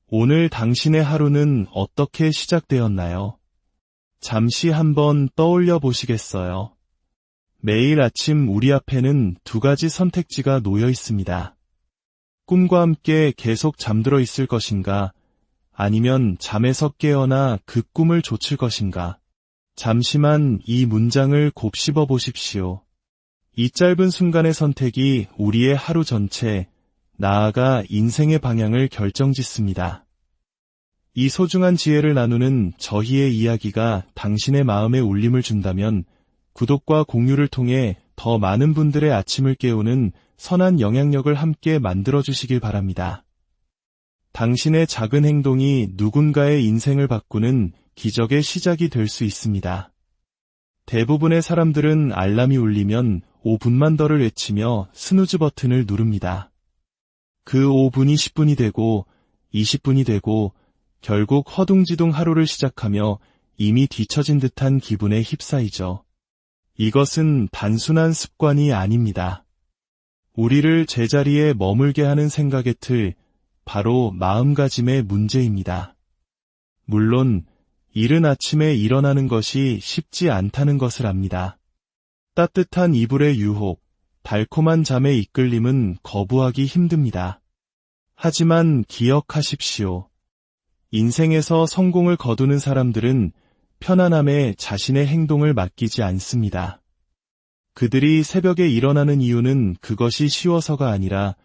오늘 당신의 하루는 어떻게 시작되었나요? 잠시 한번 떠올려 보시겠어요? 매일 아침 우리 앞에는 두 가지 선택지가 놓여 있습니다. 꿈과 함께 계속 잠들어 있을 것인가, 아니면 잠에서 깨어나 그 꿈을 좇을 것인가. 잠시만 이 문장을 곱씹어 보십시오. 이 짧은 순간의 선택이 우리의 하루 전체, 나아가 인생의 방향을 결정짓습니다. 이 소중한 지혜를 나누는 저희의 이야기가 당신의 마음에 울림을 준다면 구독과 공유를 통해 더 많은 분들의 아침을 깨우는 선한 영향력을 함께 만들어주시길 바랍니다. 당신의 작은 행동이 누군가의 인생을 바꾸는 기적의 시작이 될 수 있습니다. 대부분의 사람들은 알람이 울리면 5분만 더를 외치며 스누즈 버튼을 누릅니다. 그 5분이 10분이 되고 20분이 되고 결국 허둥지둥 하루를 시작하며 이미 뒤처진 듯한 기분에 휩싸이죠. 이것은 단순한 습관이 아닙니다. 우리를 제자리에 머물게 하는 생각의 틀, 바로 마음가짐의 문제입니다. 물론 이른 아침에 일어나는 것이 쉽지 않다는 것을 압니다. 따뜻한 이불의 유혹, 달콤한 잠의 이끌림은 거부하기 힘듭니다. 하지만 기억하십시오. 인생에서 성공을 거두는 사람들은 편안함에 자신의 행동을 맡기지 않습니다. 그들이 새벽에 일어나는 이유는 그것이 쉬워서가 아니라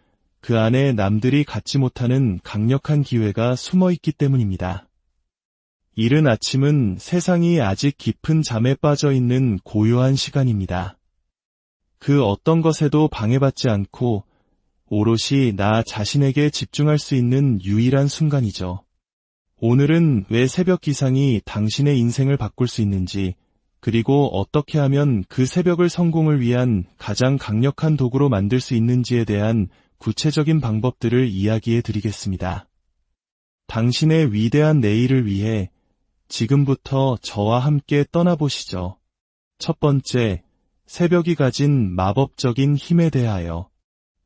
그 안에 남들이 갖지 못하는 강력한 기회가 숨어 있기 때문입니다. 이른 아침은 세상이 아직 깊은 잠에 빠져 있는 고요한 시간입니다. 그 어떤 것에도 방해받지 않고 오롯이 나 자신에게 집중할 수 있는 유일한 순간이죠. 오늘은 왜 새벽 기상이 당신의 인생을 바꿀 수 있는지, 그리고 어떻게 하면 그 새벽을 성공을 위한 가장 강력한 도구로 만들 수 있는지에 대한 구체적인 방법들을 이야기해 드리겠습니다. 당신의 위대한 내일을 위해 지금부터 저와 함께 떠나보시죠. 첫 번째, 새벽이 가진 마법적인 힘에 대하여.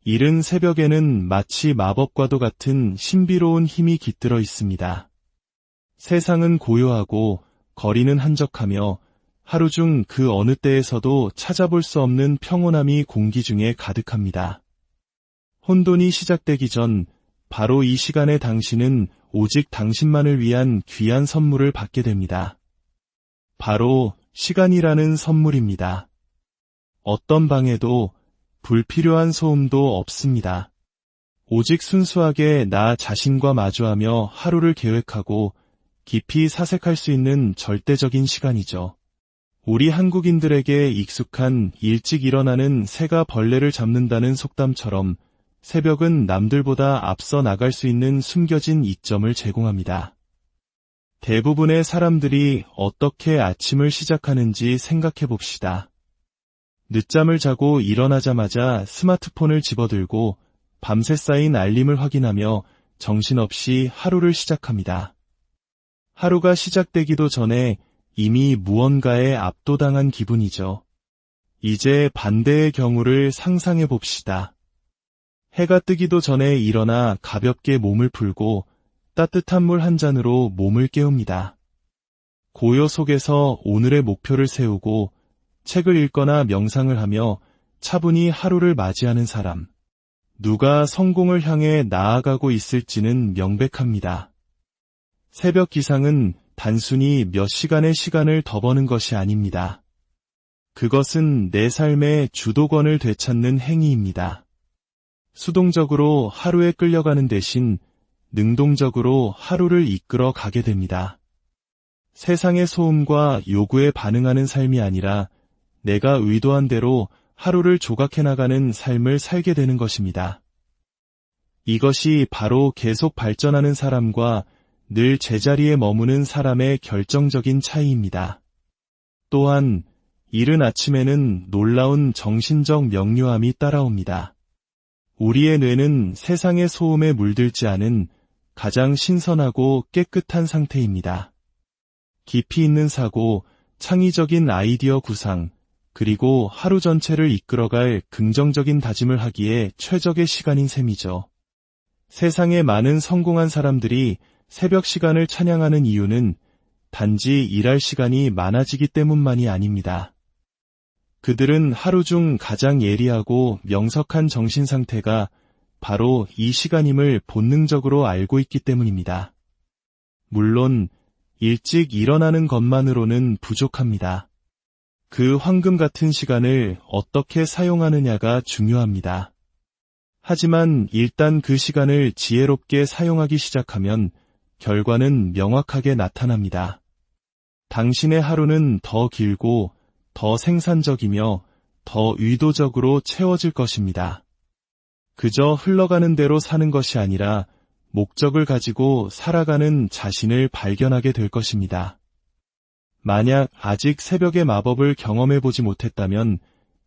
이른 새벽에는 마치 마법과도 같은 신비로운 힘이 깃들어 있습니다. 세상은 고요하고 거리는 한적하며 하루 중 그 어느 때에서도 찾아볼 수 없는 평온함이 공기 중에 가득합니다. 혼돈이 시작되기 전 바로 이 시간에 당신은 오직 당신만을 위한 귀한 선물을 받게 됩니다. 바로 시간이라는 선물입니다. 어떤 방해도 불필요한 소음도 없습니다. 오직 순수하게 나 자신과 마주하며 하루를 계획하고 깊이 사색할 수 있는 절대적인 시간이죠. 우리 한국인들에게 익숙한 일찍 일어나는 새가 벌레를 잡는다는 속담처럼 새벽은 남들보다 앞서 나갈 수 있는 숨겨진 이점을 제공합니다. 대부분의 사람들이 어떻게 아침을 시작하는지 생각해 봅시다. 늦잠을 자고 일어나자마자 스마트폰을 집어들고 밤새 쌓인 알림을 확인하며 정신없이 하루를 시작합니다. 하루가 시작되기도 전에 이미 무언가에 압도당한 기분이죠. 이제 반대의 경우를 상상해 봅시다. 해가 뜨기도 전에 일어나 가볍게 몸을 풀고 따뜻한 물 한 잔으로 몸을 깨웁니다. 고요 속에서 오늘의 목표를 세우고 책을 읽거나 명상을 하며 차분히 하루를 맞이하는 사람. 누가 성공을 향해 나아가고 있을지는 명백합니다. 새벽 기상은 단순히 몇 시간의 시간을 더 버는 것이 아닙니다. 그것은 내 삶의 주도권을 되찾는 행위입니다. 수동적으로 하루에 끌려가는 대신 능동적으로 하루를 이끌어 가게 됩니다. 세상의 소음과 요구에 반응하는 삶이 아니라 내가 의도한 대로 하루를 조각해 나가는 삶을 살게 되는 것입니다. 이것이 바로 계속 발전하는 사람과 늘 제자리에 머무는 사람의 결정적인 차이입니다. 또한 이른 아침에는 놀라운 정신적 명료함이 따라옵니다. 우리의 뇌는 세상의 소음에 물들지 않은 가장 신선하고 깨끗한 상태입니다. 깊이 있는 사고, 창의적인 아이디어 구상, 그리고 하루 전체를 이끌어갈 긍정적인 다짐을 하기에 최적의 시간인 셈이죠. 세상에 많은 성공한 사람들이 새벽 시간을 찬양하는 이유는 단지 일할 시간이 많아지기 때문만이 아닙니다. 그들은 하루 중 가장 예리하고 명석한 정신 상태가 바로 이 시간임을 본능적으로 알고 있기 때문입니다. 물론 일찍 일어나는 것만으로는 부족합니다. 그 황금 같은 시간을 어떻게 사용하느냐가 중요합니다. 하지만 일단 그 시간을 지혜롭게 사용하기 시작하면 결과는 명확하게 나타납니다. 당신의 하루는 더 길고 더 생산적이며 더 의도적으로 채워질 것입니다. 그저 흘러가는 대로 사는 것이 아니라 목적을 가지고 살아가는 자신을 발견하게 될 것입니다. 만약 아직 새벽의 마법을 경험해보지 못했다면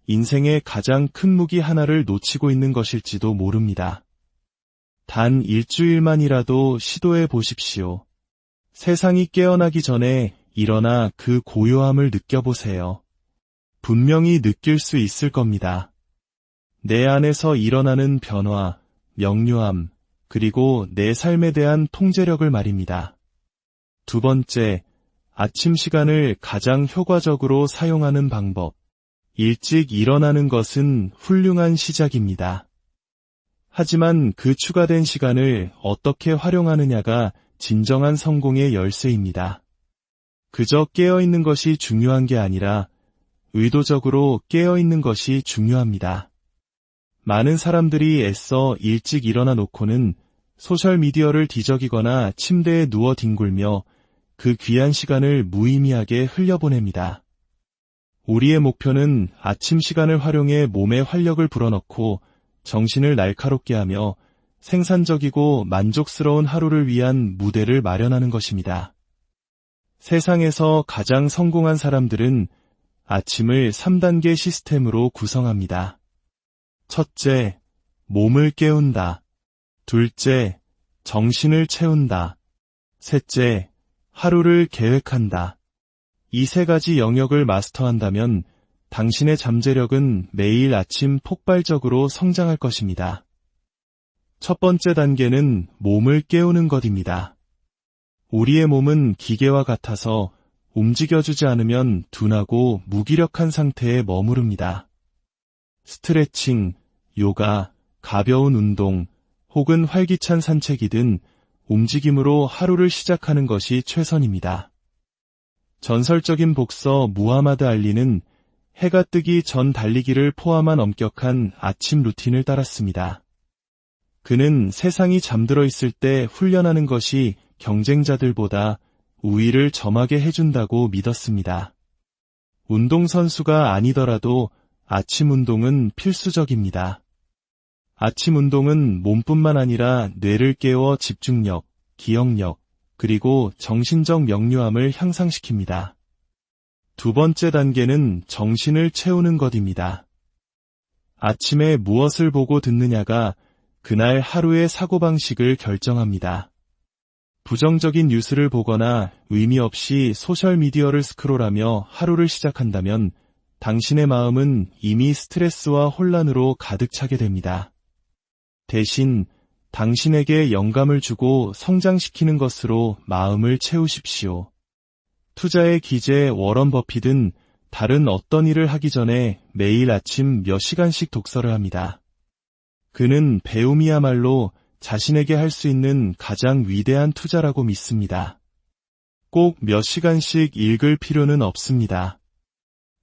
인생의 가장 큰 무기 하나를 놓치고 있는 것일지도 모릅니다. 단 일주일만이라도 시도해 보십시오. 세상이 깨어나기 전에 일어나 그 고요함을 느껴보세요. 분명히 느낄 수 있을 겁니다. 내 안에서 일어나는 변화, 명료함, 그리고 내 삶에 대한 통제력을 말입니다. 두 번째, 아침 시간을 가장 효과적으로 사용하는 방법. 일찍 일어나는 것은 훌륭한 시작입니다. 하지만 그 추가된 시간을 어떻게 활용하느냐가 진정한 성공의 열쇠입니다. 그저 깨어있는 것이 중요한 게 아니라 의도적으로 깨어있는 것이 중요합니다. 많은 사람들이 애써 일찍 일어나 놓고는 소셜미디어를 뒤적이거나 침대에 누워 뒹굴며 그 귀한 시간을 무의미하게 흘려보냅니다. 우리의 목표는 아침 시간을 활용해 몸에 활력을 불어넣고 정신을 날카롭게 하며 생산적이고 만족스러운 하루를 위한 무대를 마련하는 것입니다. 세상에서 가장 성공한 사람들은 아침을 3단계 시스템으로 구성합니다. 첫째, 몸을 깨운다. 둘째, 정신을 채운다. 셋째, 하루를 계획한다. 이 세 가지 영역을 마스터한다면 당신의 잠재력은 매일 아침 폭발적으로 성장할 것입니다. 첫 번째 단계는 몸을 깨우는 것입니다. 우리의 몸은 기계와 같아서 움직여주지 않으면 둔하고 무기력한 상태에 머무릅니다. 스트레칭, 요가, 가벼운 운동, 혹은 활기찬 산책이든 움직임으로 하루를 시작하는 것이 최선입니다. 전설적인 복서 무하마드 알리는 해가 뜨기 전 달리기를 포함한 엄격한 아침 루틴을 따랐습니다. 그는 세상이 잠들어 있을 때 훈련하는 것이 경쟁자들보다 우위를 점하게 해준다고 믿었습니다. 운동선수가 아니더라도 아침 운동은 필수적입니다. 아침 운동은 몸뿐만 아니라 뇌를 깨워 집중력, 기억력, 그리고 정신적 명료함을 향상시킵니다. 두 번째 단계는 정신을 채우는 것입니다. 아침에 무엇을 보고 듣느냐가 그날 하루의 사고방식을 결정합니다. 부정적인 뉴스를 보거나 의미 없이 소셜미디어를 스크롤하며 하루를 시작한다면 당신의 마음은 이미 스트레스와 혼란으로 가득 차게 됩니다. 대신 당신에게 영감을 주고 성장시키는 것으로 마음을 채우십시오. 투자의 기재 워런 버핏은 다른 어떤 일을 하기 전에 매일 아침 몇 시간씩 독서를 합니다. 그는 배움이야말로 자신에게 할 수 있는 가장 위대한 투자라고 믿습니다. 꼭 몇 시간씩 읽을 필요는 없습니다.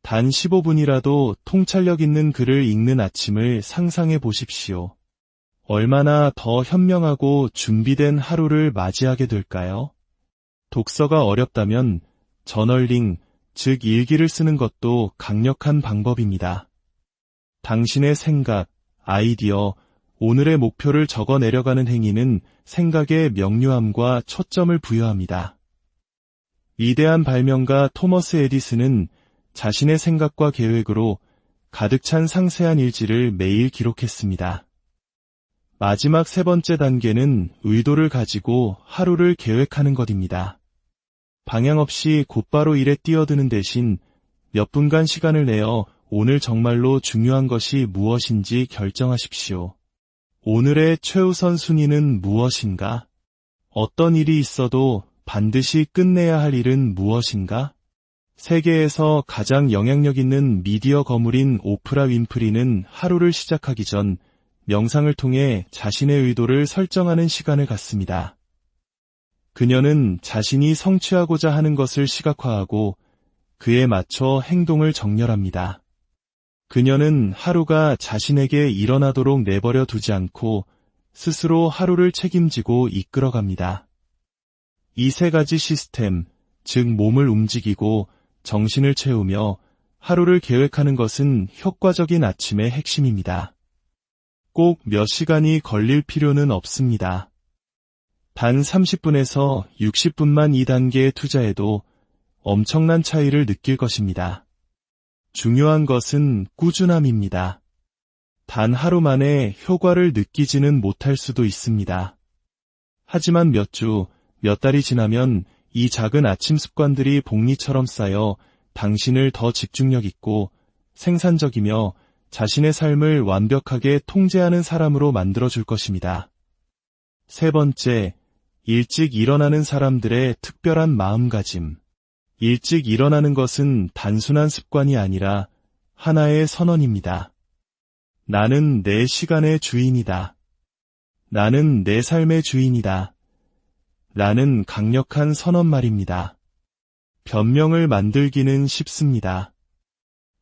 단 15분이라도 통찰력 있는 글을 읽는 아침을 상상해 보십시오. 얼마나 더 현명하고 준비된 하루를 맞이하게 될까요? 독서가 어렵다면 저널링, 즉 일기를 쓰는 것도 강력한 방법입니다. 당신의 생각, 아이디어, 오늘의 목표를 적어 내려가는 행위는 생각의 명료함과 초점을 부여합니다. 위대한 발명가 토머스 에디슨은 자신의 생각과 계획으로 가득 찬 상세한 일지를 매일 기록했습니다. 마지막 세 번째 단계는 의도를 가지고 하루를 계획하는 것입니다. 방향 없이 곧바로 일에 뛰어드는 대신 몇 분간 시간을 내어 오늘 정말로 중요한 것이 무엇인지 결정하십시오. 오늘의 최우선 순위는 무엇인가? 어떤 일이 있어도 반드시 끝내야 할 일은 무엇인가? 세계에서 가장 영향력 있는 미디어 거물인 오프라 윈프리는 하루를 시작하기 전 명상을 통해 자신의 의도를 설정하는 시간을 갖습니다. 그녀는 자신이 성취하고자 하는 것을 시각화하고 그에 맞춰 행동을 정렬합니다. 그녀는 하루가 자신에게 일어나도록 내버려 두지 않고 스스로 하루를 책임지고 이끌어갑니다. 이 세 가지 시스템, 즉 몸을 움직이고 정신을 채우며 하루를 계획하는 것은 효과적인 아침의 핵심입니다. 꼭 몇 시간이 걸릴 필요는 없습니다. 단 30분에서 60분만 이 단계에 투자해도 엄청난 차이를 느낄 것입니다. 중요한 것은 꾸준함입니다. 단 하루 만에 효과를 느끼지는 못할 수도 있습니다. 하지만 몇 주, 몇 달이 지나면 이 작은 아침 습관들이 복리처럼 쌓여 당신을 더 집중력 있고 생산적이며 자신의 삶을 완벽하게 통제하는 사람으로 만들어줄 것입니다. 세 번째, 일찍 일어나는 사람들의 특별한 마음가짐. 일찍 일어나는 것은 단순한 습관이 아니라 하나의 선언입니다. 나는 내 시간의 주인이다. 나는 내 삶의 주인이다. 라는 강력한 선언말입니다. 변명을 만들기는 쉽습니다.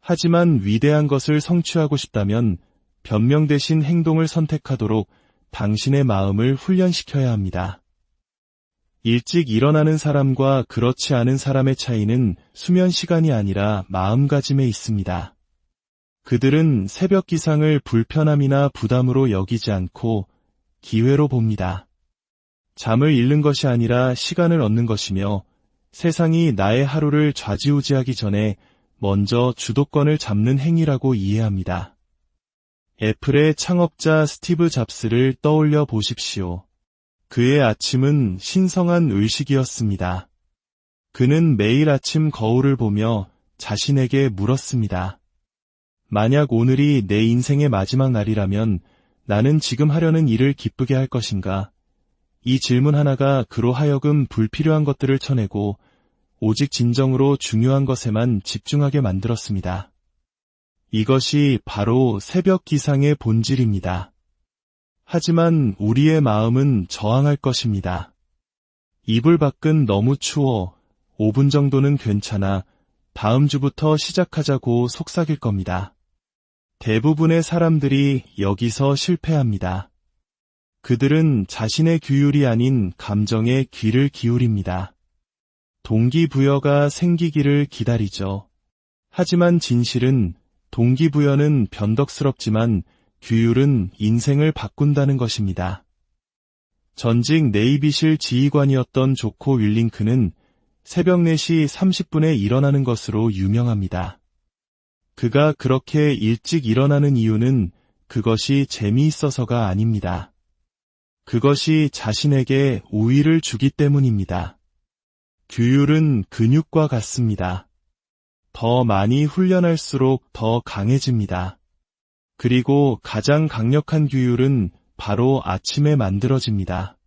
하지만 위대한 것을 성취하고 싶다면 변명 대신 행동을 선택하도록 당신의 마음을 훈련시켜야 합니다. 일찍 일어나는 사람과 그렇지 않은 사람의 차이는 수면 시간이 아니라 마음가짐에 있습니다. 그들은 새벽 기상을 불편함이나 부담으로 여기지 않고 기회로 봅니다. 잠을 잃는 것이 아니라 시간을 얻는 것이며 세상이 나의 하루를 좌지우지하기 전에 먼저 주도권을 잡는 행위라고 이해합니다. 애플의 창업자 스티브 잡스를 떠올려 보십시오. 그의 아침은 신성한 의식이었습니다. 그는 매일 아침 거울을 보며 자신에게 물었습니다. 만약 오늘이 내 인생의 마지막 날이라면 나는 지금 하려는 일을 기쁘게 할 것인가? 이 질문 하나가 그로 하여금 불필요한 것들을 쳐내고 오직 진정으로 중요한 것에만 집중하게 만들었습니다. 이것이 바로 새벽 기상의 본질입니다. 하지만 우리의 마음은 저항할 것입니다. 이불 밖은 너무 추워. 5분 정도는 괜찮아. 다음 주부터 시작하자고 속삭일 겁니다. 대부분의 사람들이 여기서 실패합니다. 그들은 자신의 규율이 아닌 감정에 귀를 기울입니다. 동기부여가 생기기를 기다리죠. 하지만 진실은 동기부여는 변덕스럽지만 규율은 인생을 바꾼다는 것입니다. 전직 네이비실 지휘관이었던 조코 윌링크는 새벽 4시 30분에 일어나는 것으로 유명합니다. 그가 그렇게 일찍 일어나는 이유는 그것이 재미있어서가 아닙니다. 그것이 자신에게 우위를 주기 때문입니다. 규율은 근육과 같습니다. 더 많이 훈련할수록 더 강해집니다. 그리고 가장 강력한 규율은 바로 아침에 만들어집니다.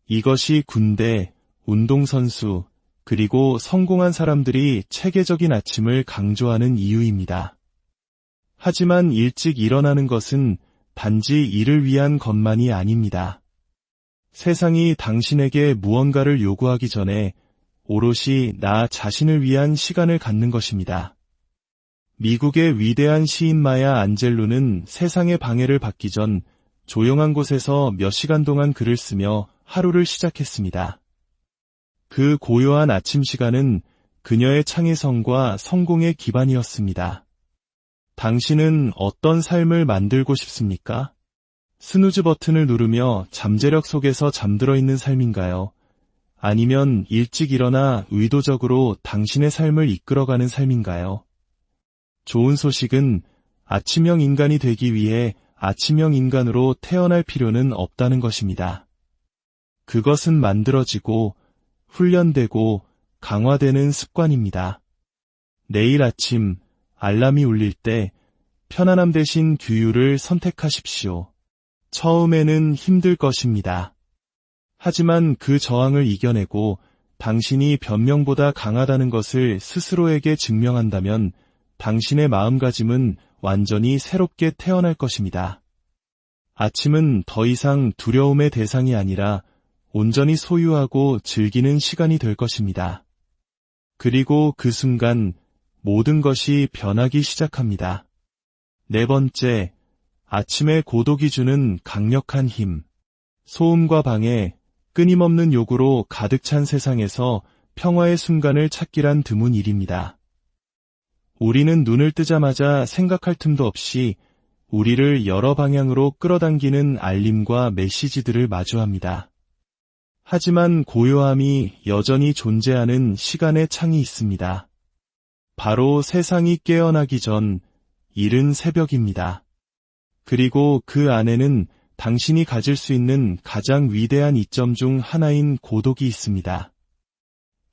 이것이 군대, 운동선수, 그리고 성공한 사람들이 체계적인 아침을 강조하는 이유입니다. 하지만 일찍 일어나는 것은 단지 이를 위한 것만이 아닙니다. 세상이 당신에게 무언가를 요구하기 전에 오롯이 나 자신을 위한 시간을 갖는 것입니다. 미국의 위대한 시인 마야 안젤루는 세상의 방해를 받기 전 조용한 곳에서 몇 시간 동안 글을 쓰며 하루를 시작했습니다. 그 고요한 아침 시간은 그녀의 창의성과 성공의 기반이었습니다. 당신은 어떤 삶을 만들고 싶습니까? 스누즈 버튼을 누르며 잠재력 속에서 잠들어 있는 삶인가요? 아니면 일찍 일어나 의도적으로 당신의 삶을 이끌어가는 삶인가요? 좋은 소식은 아침형 인간이 되기 위해 아침형 인간으로 태어날 필요는 없다는 것입니다. 그것은 만들어지고 훈련되고 강화되는 습관입니다. 내일 아침 알람이 울릴 때 편안함 대신 규율을 선택하십시오. 처음에는 힘들 것입니다. 하지만 그 저항을 이겨내고 당신이 변명보다 강하다는 것을 스스로에게 증명한다면 당신의 마음가짐은 완전히 새롭게 태어날 것입니다. 아침은 더 이상 두려움의 대상이 아니라 온전히 소유하고 즐기는 시간이 될 것입니다. 그리고 그 순간 모든 것이 변하기 시작합니다. 네 번째, 아침의 고독이 주는 강력한 힘. 소음과 방해, 끊임없는 요구로 가득 찬 세상에서 평화의 순간을 찾기란 드문 일입니다. 우리는 눈을 뜨자마자 생각할 틈도 없이 우리를 여러 방향으로 끌어당기는 알림과 메시지들을 마주합니다. 하지만 고요함이 여전히 존재하는 시간의 창이 있습니다. 바로 세상이 깨어나기 전 이른 새벽입니다. 그리고 그 안에는 당신이 가질 수 있는 가장 위대한 이점 중 하나인 고독이 있습니다.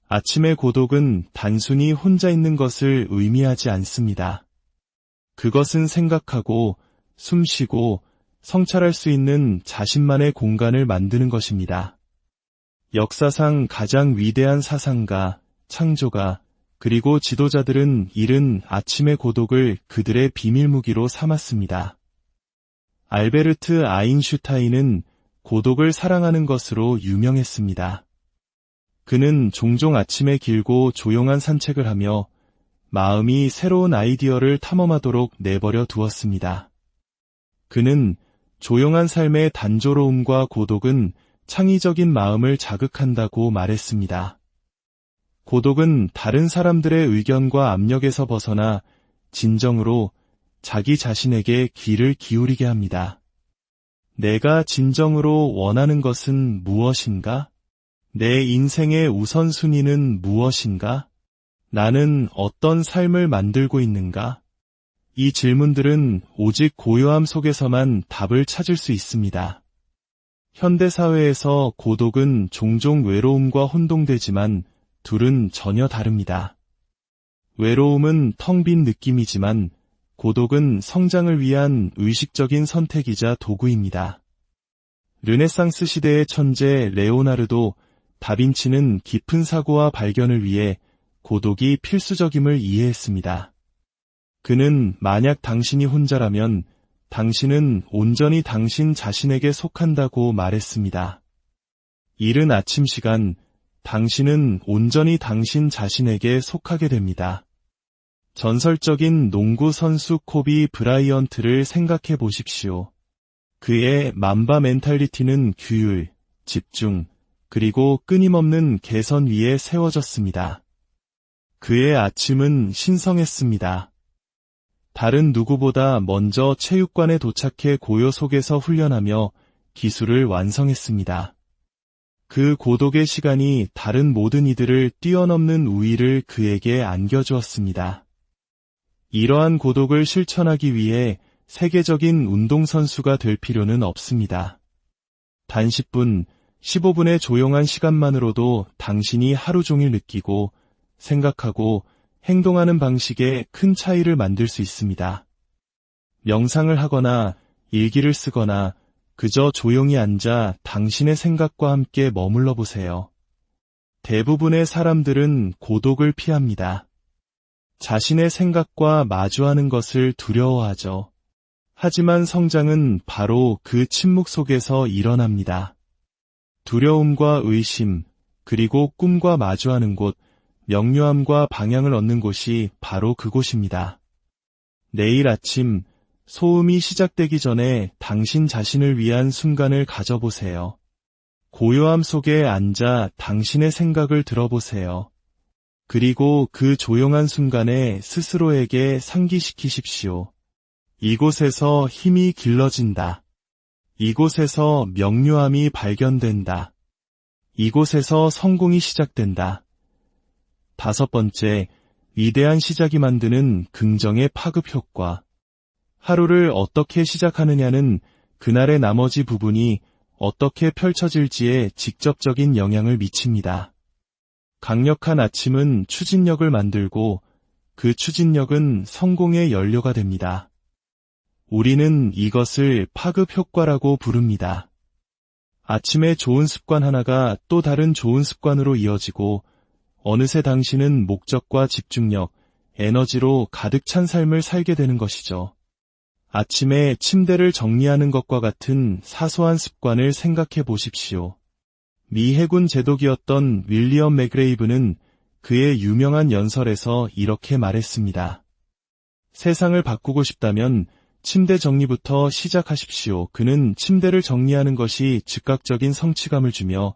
아침의 고독은 단순히 혼자 있는 것을 의미하지 않습니다. 그것은 생각하고, 숨쉬고, 성찰할 수 있는 자신만의 공간을 만드는 것입니다. 역사상 가장 위대한 사상가, 창조가, 그리고 지도자들은 이른 아침의 고독을 그들의 비밀무기로 삼았습니다. 알베르트 아인슈타인은 고독을 사랑하는 것으로 유명했습니다. 그는 종종 아침에 길고 조용한 산책을 하며 마음이 새로운 아이디어를 탐험하도록 내버려 두었습니다. 그는 조용한 삶의 단조로움과 고독은 창의적인 마음을 자극한다고 말했습니다. 고독은 다른 사람들의 의견과 압력에서 벗어나 진정으로 자기 자신에게 귀를 기울이게 합니다. 내가 진정으로 원하는 것은 무엇인가? 내 인생의 우선순위는 무엇인가? 나는 어떤 삶을 만들고 있는가? 이 질문들은 오직 고요함 속에서만 답을 찾을 수 있습니다. 현대사회에서 고독은 종종 외로움과 혼동되지만 둘은 전혀 다릅니다. 외로움은 텅 빈 느낌이지만 고독은 성장을 위한 의식적인 선택이자 도구입니다. 르네상스 시대의 천재 레오나르도 다빈치는 깊은 사고와 발견을 위해 고독이 필수적임을 이해했습니다. 그는 만약 당신이 혼자라면 당신은 온전히 당신 자신에게 속한다고 말했습니다. 이른 아침 시간, 당신은 온전히 당신 자신에게 속하게 됩니다. 전설적인 농구 선수 코비 브라이언트를 생각해 보십시오. 그의 맘바 멘탈리티는 규율, 집중, 그리고 끊임없는 개선 위에 세워졌습니다. 그의 아침은 신성했습니다. 다른 누구보다 먼저 체육관에 도착해 고요 속에서 훈련하며 기술을 완성했습니다. 그 고독의 시간이 다른 모든 이들을 뛰어넘는 우위를 그에게 안겨주었습니다. 이러한 고독을 실천하기 위해 세계적인 운동선수가 될 필요는 없습니다. 단 10분, 15분의 조용한 시간만으로도 당신이 하루 종일 느끼고, 생각하고, 행동하는 방식에 큰 차이를 만들 수 있습니다. 명상을 하거나, 일기를 쓰거나, 그저 조용히 앉아 당신의 생각과 함께 머물러 보세요. 대부분의 사람들은 고독을 피합니다. 자신의 생각과 마주하는 것을 두려워하죠. 하지만 성장은 바로 그 침묵 속에서 일어납니다. 두려움과 의심, 그리고 꿈과 마주하는 곳, 명료함과 방향을 얻는 곳이 바로 그곳입니다. 내일 아침, 소음이 시작되기 전에 당신 자신을 위한 순간을 가져보세요. 고요함 속에 앉아 당신의 생각을 들어보세요. 그리고 그 조용한 순간에 스스로에게 상기시키십시오. 이곳에서 힘이 길러진다. 이곳에서 명료함이 발견된다. 이곳에서 성공이 시작된다. 5번째, 위대한 시작이 만드는 긍정의 파급 효과. 하루를 어떻게 시작하느냐는 그날의 나머지 부분이 어떻게 펼쳐질지에 직접적인 영향을 미칩니다. 강력한 아침은 추진력을 만들고 그 추진력은 성공의 연료가 됩니다. 우리는 이것을 파급 효과라고 부릅니다. 아침에 좋은 습관 하나가 또 다른 좋은 습관으로 이어지고 어느새 당신은 목적과 집중력, 에너지로 가득 찬 삶을 살게 되는 것이죠. 아침에 침대를 정리하는 것과 같은 사소한 습관을 생각해 보십시오. 미 해군 제독이었던 윌리엄 맥그레이브는 그의 유명한 연설에서 이렇게 말했습니다. 세상을 바꾸고 싶다면 침대 정리부터 시작하십시오. 그는 침대를 정리하는 것이 즉각적인 성취감을 주며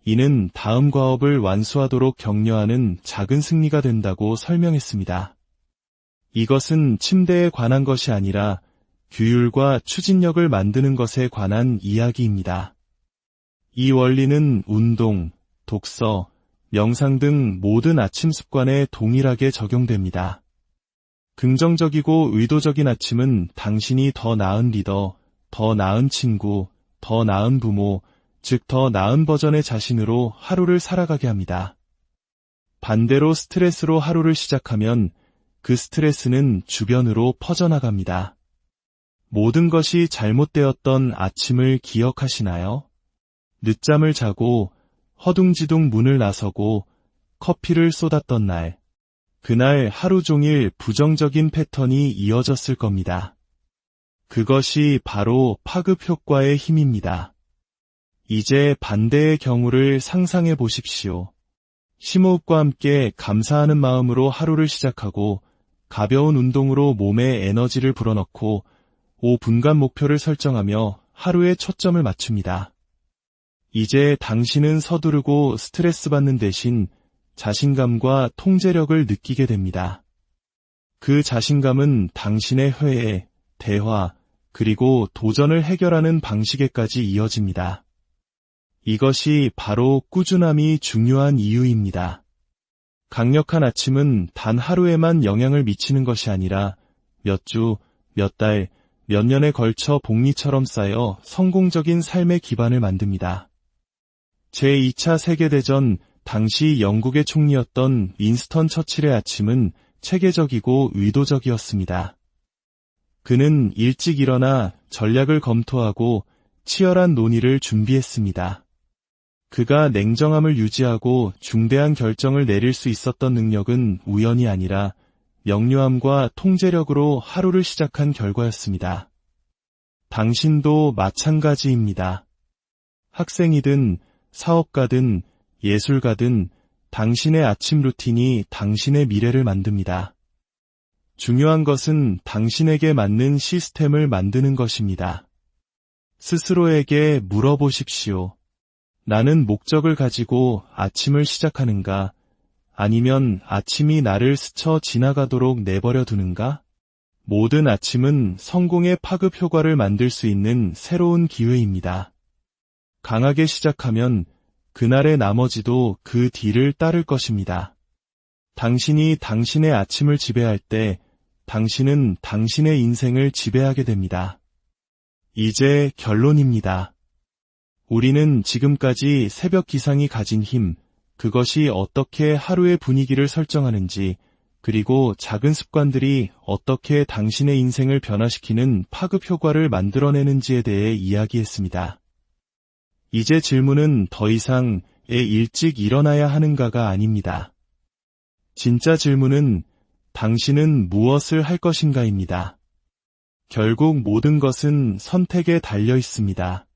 이는 다음 과업을 완수하도록 격려하는 작은 승리가 된다고 설명했습니다. 이것은 침대에 관한 것이 아니라 규율과 추진력을 만드는 것에 관한 이야기입니다. 이 원리는 운동, 독서, 명상 등 모든 아침 습관에 동일하게 적용됩니다. 긍정적이고 의도적인 아침은 당신이 더 나은 리더, 더 나은 친구, 더 나은 부모, 즉 더 나은 버전의 자신으로 하루를 살아가게 합니다. 반대로 스트레스로 하루를 시작하면 그 스트레스는 주변으로 퍼져나갑니다. 모든 것이 잘못되었던 아침을 기억하시나요? 늦잠을 자고 허둥지둥 문을 나서고 커피를 쏟았던 날, 그날 하루 종일 부정적인 패턴이 이어졌을 겁니다. 그것이 바로 파급 효과의 힘입니다. 이제 반대의 경우를 상상해 보십시오. 심호흡과 함께 감사하는 마음으로 하루를 시작하고 가벼운 운동으로 몸에 에너지를 불어넣고 5분간 목표를 설정하며 하루의 초점을 맞춥니다. 이제 당신은 서두르고 스트레스 받는 대신 자신감과 통제력을 느끼게 됩니다. 그 자신감은 당신의 회의, 대화, 그리고 도전을 해결하는 방식에까지 이어집니다. 이것이 바로 꾸준함이 중요한 이유입니다. 강력한 아침은 단 하루에만 영향을 미치는 것이 아니라 몇 주, 몇 달, 몇 년에 걸쳐 복리처럼 쌓여 성공적인 삶의 기반을 만듭니다. 제2차 세계대전 당시 영국의 총리였던 윈스턴 처칠의 아침은 체계적이고 의도적이었습니다. 그는 일찍 일어나 전략을 검토하고 치열한 논의를 준비했습니다. 그가 냉정함을 유지하고 중대한 결정을 내릴 수 있었던 능력은 우연이 아니라 명료함과 통제력으로 하루를 시작한 결과였습니다. 당신도 마찬가지입니다. 학생이든 사업가든 예술가든 당신의 아침 루틴이 당신의 미래를 만듭니다. 중요한 것은 당신에게 맞는 시스템을 만드는 것입니다. 스스로에게 물어보십시오. 나는 목적을 가지고 아침을 시작하는가? 아니면 아침이 나를 스쳐 지나가도록 내버려 두는가? 모든 아침은 성공의 파급 효과를 만들 수 있는 새로운 기회입니다. 강하게 시작하면 그날의 나머지도 그 뒤를 따를 것입니다. 당신이 당신의 아침을 지배할 때 당신은 당신의 인생을 지배하게 됩니다. 이제 결론입니다. 우리는 지금까지 새벽 기상이 가진 힘, 그것이 어떻게 하루의 분위기를 설정하는지, 그리고 작은 습관들이 어떻게 당신의 인생을 변화시키는 파급 효과를 만들어내는지에 대해 이야기했습니다. 이제 질문은 더 이상 일찍 일어나야 하는가가 아닙니다. 진짜 질문은 당신은 무엇을 할 것인가입니다. 결국 모든 것은 선택에 달려 있습니다.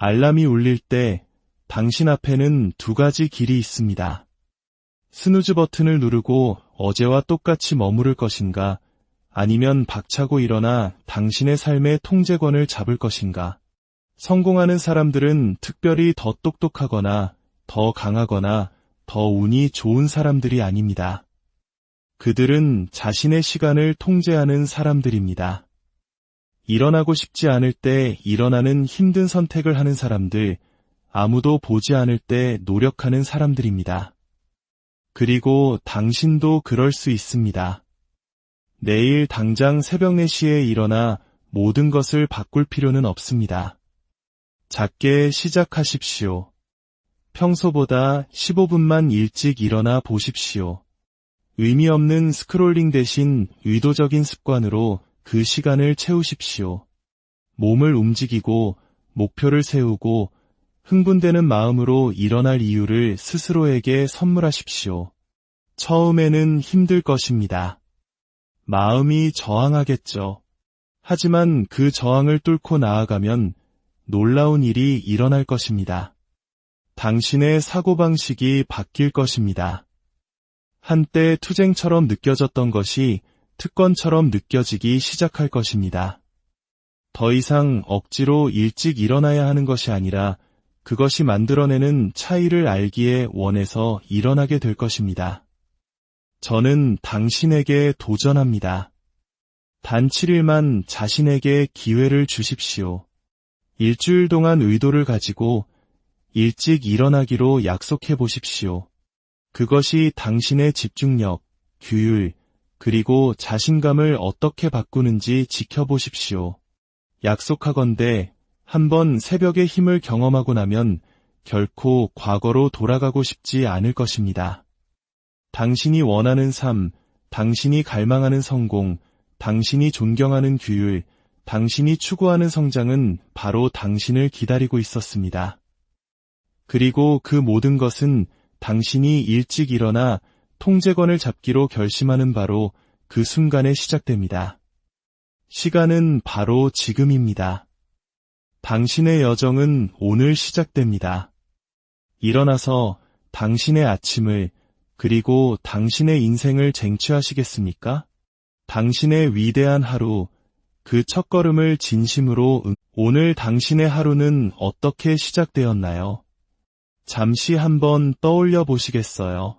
알람이 울릴 때 당신 앞에는 두 가지 길이 있습니다. 스누즈 버튼을 누르고 어제와 똑같이 머무를 것인가, 아니면 박차고 일어나 당신의 삶의 통제권을 잡을 것인가. 성공하는 사람들은 특별히 더 똑똑하거나 더 강하거나 더 운이 좋은 사람들이 아닙니다. 그들은 자신의 시간을 통제하는 사람들입니다. 일어나고 싶지 않을 때 일어나는 힘든 선택을 하는 사람들, 아무도 보지 않을 때 노력하는 사람들입니다. 그리고 당신도 그럴 수 있습니다. 내일 당장 새벽 4시에 일어나 모든 것을 바꿀 필요는 없습니다. 작게 시작하십시오. 평소보다 15분만 일찍 일어나 보십시오. 의미 없는 스크롤링 대신 의도적인 습관으로 그 시간을 채우십시오. 몸을 움직이고 목표를 세우고 흥분되는 마음으로 일어날 이유를 스스로에게 선물하십시오. 처음에는 힘들 것입니다. 마음이 저항하겠죠. 하지만 그 저항을 뚫고 나아가면 놀라운 일이 일어날 것입니다. 당신의 사고방식이 바뀔 것입니다. 한때 투쟁처럼 느껴졌던 것이 특권처럼 느껴지기 시작할 것입니다. 더 이상 억지로 일찍 일어나야 하는 것이 아니라 그것이 만들어내는 차이를 알기에 원해서 일어나게 될 것입니다. 저는 당신에게 도전합니다. 단 7일만 자신에게 기회를 주십시오. 일주일 동안 의도를 가지고 일찍 일어나기로 약속해 보십시오. 그것이 당신의 집중력, 규율, 그리고 자신감을 어떻게 바꾸는지 지켜보십시오. 약속하건대 한번 새벽의 힘을 경험하고 나면 결코 과거로 돌아가고 싶지 않을 것입니다. 당신이 원하는 삶, 당신이 갈망하는 성공, 당신이 존경하는 규율, 당신이 추구하는 성장은 바로 당신을 기다리고 있었습니다. 그리고 그 모든 것은 당신이 일찍 일어나 통제권을 잡기로 결심하는 바로 그 순간에 시작됩니다. 시간은 바로 지금입니다. 당신의 여정은 오늘 시작됩니다. 일어나서 당신의 아침을 그리고 당신의 인생을 쟁취하시겠습니까? 당신의 위대한 하루, 그 첫걸음을 진심으로 오늘 당신의 하루는 어떻게 시작되었나요? 잠시 한번 떠올려 보시겠어요?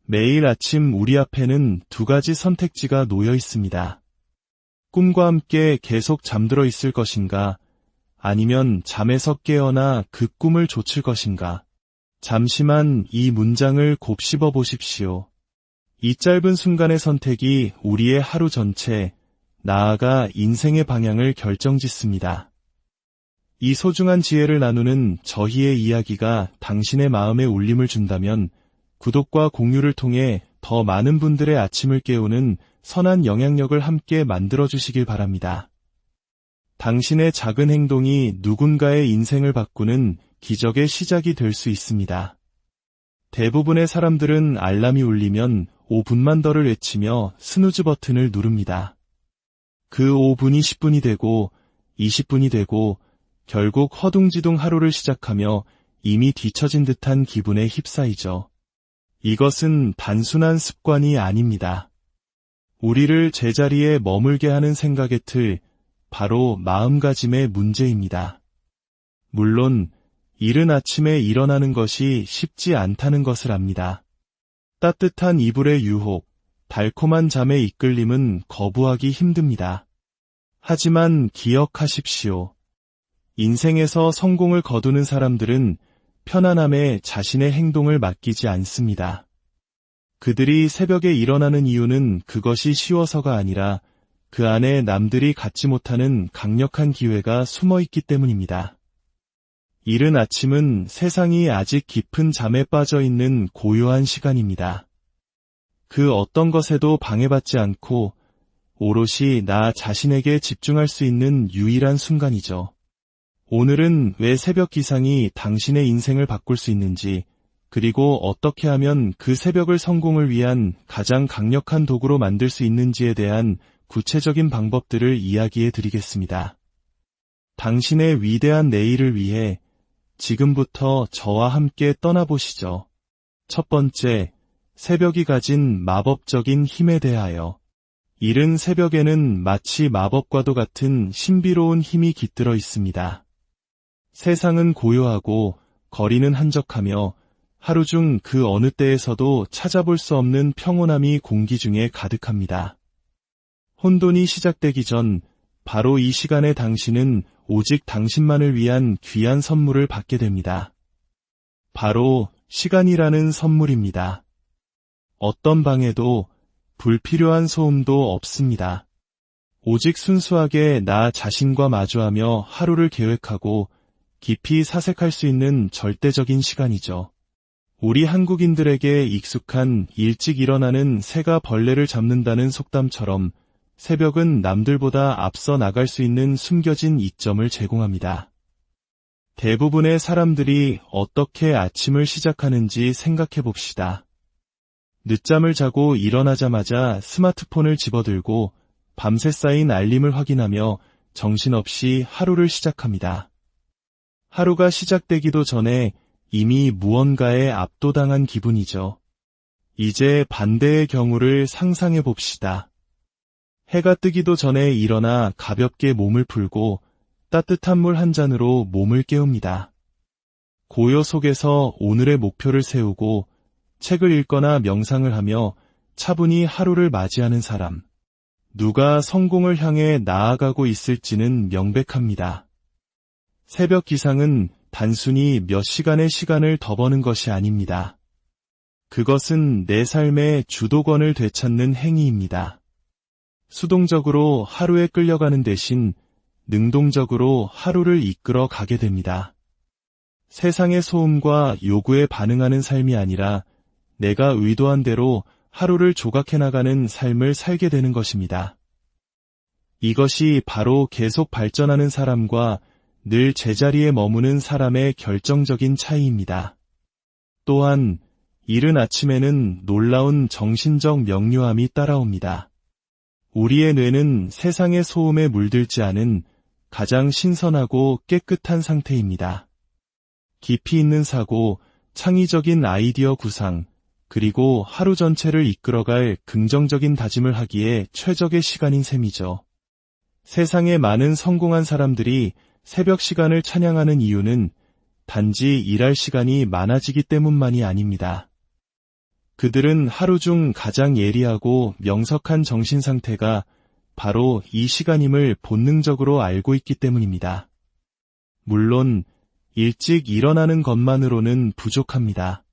매일 아침 우리 앞에는 두 가지 선택지가 놓여 있습니다. 꿈과 함께 계속 잠들어 있을 것인가, 아니면 잠에서 깨어나 그 꿈을 좇을 것인가. 잠시만 이 문장을 곱씹어 보십시오. 이 짧은 순간의 선택이 우리의 하루 전체, 나아가 인생의 방향을 결정짓습니다. 이 소중한 지혜를 나누는 저희의 이야기가 당신의 마음에 울림을 준다면 구독과 공유를 통해 더 많은 분들의 아침을 깨우는 선한 영향력을 함께 만들어주시길 바랍니다. 당신의 작은 행동이 누군가의 인생을 바꾸는 기적의 시작이 될 수 있습니다. 대부분의 사람들은 알람이 울리면 5분만 더를 외치며 스누즈 버튼을 누릅니다. 그 5분이 10분이 되고 20분이 되고 결국 허둥지둥 하루를 시작하며 이미 뒤처진 듯한 기분에 휩싸이죠. 이것은 단순한 습관이 아닙니다. 우리를 제자리에 머물게 하는 생각의 틀, 바로 마음가짐의 문제입니다. 물론 이른 아침에 일어나는 것이 쉽지 않다는 것을 압니다. 따뜻한 이불의 유혹, 달콤한 잠의 이끌림은 거부하기 힘듭니다. 하지만 기억하십시오. 인생에서 성공을 거두는 사람들은 편안함에 자신의 행동을 맡기지 않습니다. 그들이 새벽에 일어나는 이유는 그것이 쉬워서가 아니라 그 안에 남들이 갖지 못하는 강력한 기회가 숨어 있기 때문입니다. 이른 아침은 세상이 아직 깊은 잠에 빠져 있는 고요한 시간입니다. 그 어떤 것에도 방해받지 않고 오롯이 나 자신에게 집중할 수 있는 유일한 순간이죠. 오늘은 왜 새벽 기상이 당신의 인생을 바꿀 수 있는지, 그리고 어떻게 하면 그 새벽을 성공을 위한 가장 강력한 도구로 만들 수 있는지에 대한 구체적인 방법들을 이야기해 드리겠습니다. 당신의 위대한 내일을 위해 지금부터 저와 함께 떠나보시죠. 첫 번째, 새벽이 가진 마법적인 힘에 대하여. 이른 새벽에는 마치 마법과도 같은 신비로운 힘이 깃들어 있습니다. 세상은 고요하고 거리는 한적하며 하루 중 그 어느 때에서도 찾아볼 수 없는 평온함이 공기 중에 가득합니다. 혼돈이 시작되기 전 바로 이 시간에 당신은 오직 당신만을 위한 귀한 선물을 받게 됩니다. 바로 시간이라는 선물입니다. 어떤 방해도 불필요한 소음도 없습니다. 오직 순수하게 나 자신과 마주하며 하루를 계획하고 깊이 사색할 수 있는 절대적인 시간이죠. 우리 한국인들에게 익숙한 일찍 일어나는 새가 벌레를 잡는다는 속담처럼 새벽은 남들보다 앞서 나갈 수 있는 숨겨진 이점을 제공합니다. 대부분의 사람들이 어떻게 아침을 시작하는지 생각해 봅시다. 늦잠을 자고 일어나자마자 스마트폰을 집어들고 밤새 쌓인 알림을 확인하며 정신없이 하루를 시작합니다. 하루가 시작되기도 전에 이미 무언가에 압도당한 기분이죠. 이제 반대의 경우를 상상해 봅시다. 해가 뜨기도 전에 일어나 가볍게 몸을 풀고 따뜻한 물 한 잔으로 몸을 깨웁니다. 고요 속에서 오늘의 목표를 세우고 책을 읽거나 명상을 하며 차분히 하루를 맞이하는 사람. 누가 성공을 향해 나아가고 있을지는 명백합니다. 새벽 기상은 단순히 몇 시간의 시간을 더 버는 것이 아닙니다. 그것은 내 삶의 주도권을 되찾는 행위입니다. 수동적으로 하루에 끌려가는 대신 능동적으로 하루를 이끌어 가게 됩니다. 세상의 소음과 요구에 반응하는 삶이 아니라 내가 의도한 대로 하루를 조각해 나가는 삶을 살게 되는 것입니다. 이것이 바로 계속 발전하는 사람과 늘 제자리에 머무는 사람의 결정적인 차이입니다. 또한 이른 아침에는 놀라운 정신적 명료함이 따라옵니다. 우리의 뇌는 세상의 소음에 물들지 않은 가장 신선하고 깨끗한 상태입니다. 깊이 있는 사고, 창의적인 아이디어 구상, 그리고 하루 전체를 이끌어갈 긍정적인 다짐을 하기에 최적의 시간인 셈이죠. 세상의 많은 성공한 사람들이 새벽 시간을 찬양하는 이유는 단지 일할 시간이 많아지기 때문만이 아닙니다. 그들은 하루 중 가장 예리하고 명석한 정신 상태가 바로 이 시간임을 본능적으로 알고 있기 때문입니다. 물론 일찍 일어나는 것만으로는 부족합니다.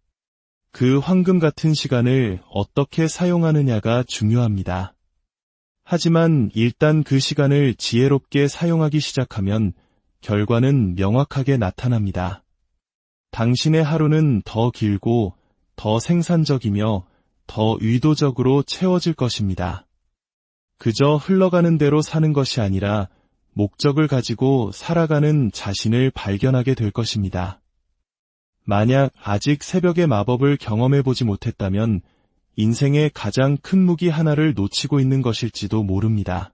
그 황금 같은 시간을 어떻게 사용하느냐가 중요합니다. 하지만 일단 그 시간을 지혜롭게 사용하기 시작하면 결과는 명확하게 나타납니다. 당신의 하루는 더 길고 더 생산적이며 더 의도적으로 채워질 것입니다. 그저 흘러가는 대로 사는 것이 아니라 목적을 가지고 살아가는 자신을 발견하게 될 것입니다. 만약 아직 새벽의 마법을 경험해보지 못했다면 인생의 가장 큰 무기 하나를 놓치고 있는 것일지도 모릅니다.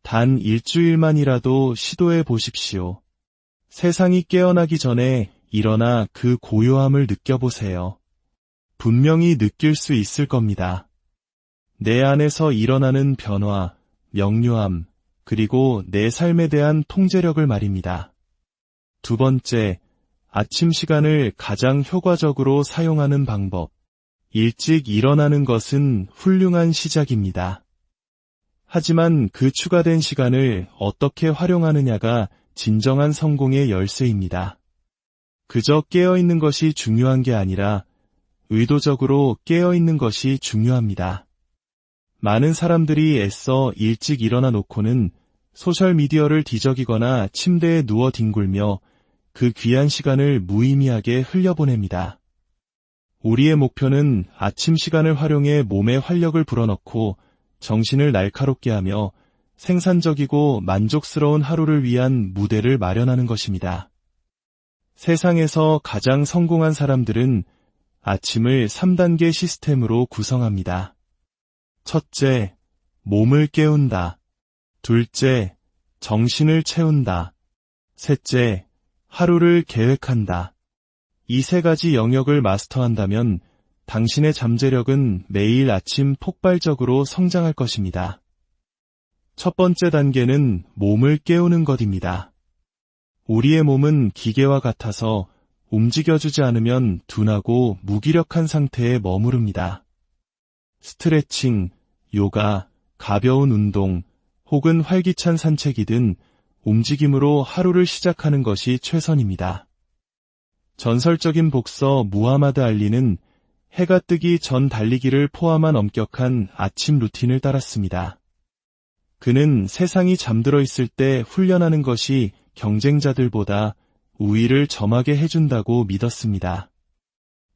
단 일주일만이라도 시도해 보십시오. 세상이 깨어나기 전에 일어나 그 고요함을 느껴보세요. 분명히 느낄 수 있을 겁니다. 내 안에서 일어나는 변화, 명료함, 그리고 내 삶에 대한 통제력을 말입니다. 두 번째, 아침 시간을 가장 효과적으로 사용하는 방법. 일찍 일어나는 것은 훌륭한 시작입니다. 하지만 그 추가된 시간을 어떻게 활용하느냐가 진정한 성공의 열쇠입니다. 그저 깨어있는 것이 중요한 게 아니라 의도적으로 깨어있는 것이 중요합니다. 많은 사람들이 애써 일찍 일어나 놓고는 소셜미디어를 뒤적이거나 침대에 누워 뒹굴며 그 귀한 시간을 무의미하게 흘려보냅니다. 우리의 목표는 아침 시간을 활용해 몸에 활력을 불어넣고 정신을 날카롭게 하며 생산적이고 만족스러운 하루를 위한 무대를 마련하는 것입니다. 세상에서 가장 성공한 사람들은 아침을 3단계 시스템으로 구성합니다. 첫째, 몸을 깨운다. 둘째, 정신을 채운다. 셋째, 하루를 계획한다. 이 세 가지 영역을 마스터한다면 당신의 잠재력은 매일 아침 폭발적으로 성장할 것입니다. 첫 번째 단계는 몸을 깨우는 것입니다. 우리의 몸은 기계와 같아서 움직여주지 않으면 둔하고 무기력한 상태에 머무릅니다. 스트레칭, 요가, 가벼운 운동, 혹은 활기찬 산책이든 움직임으로 하루를 시작하는 것이 최선입니다. 전설적인 복서 무하마드 알리는 해가 뜨기 전 달리기를 포함한 엄격한 아침 루틴을 따랐습니다. 그는 세상이 잠들어 있을 때 훈련하는 것이 경쟁자들보다 우위를 점하게 해준다고 믿었습니다.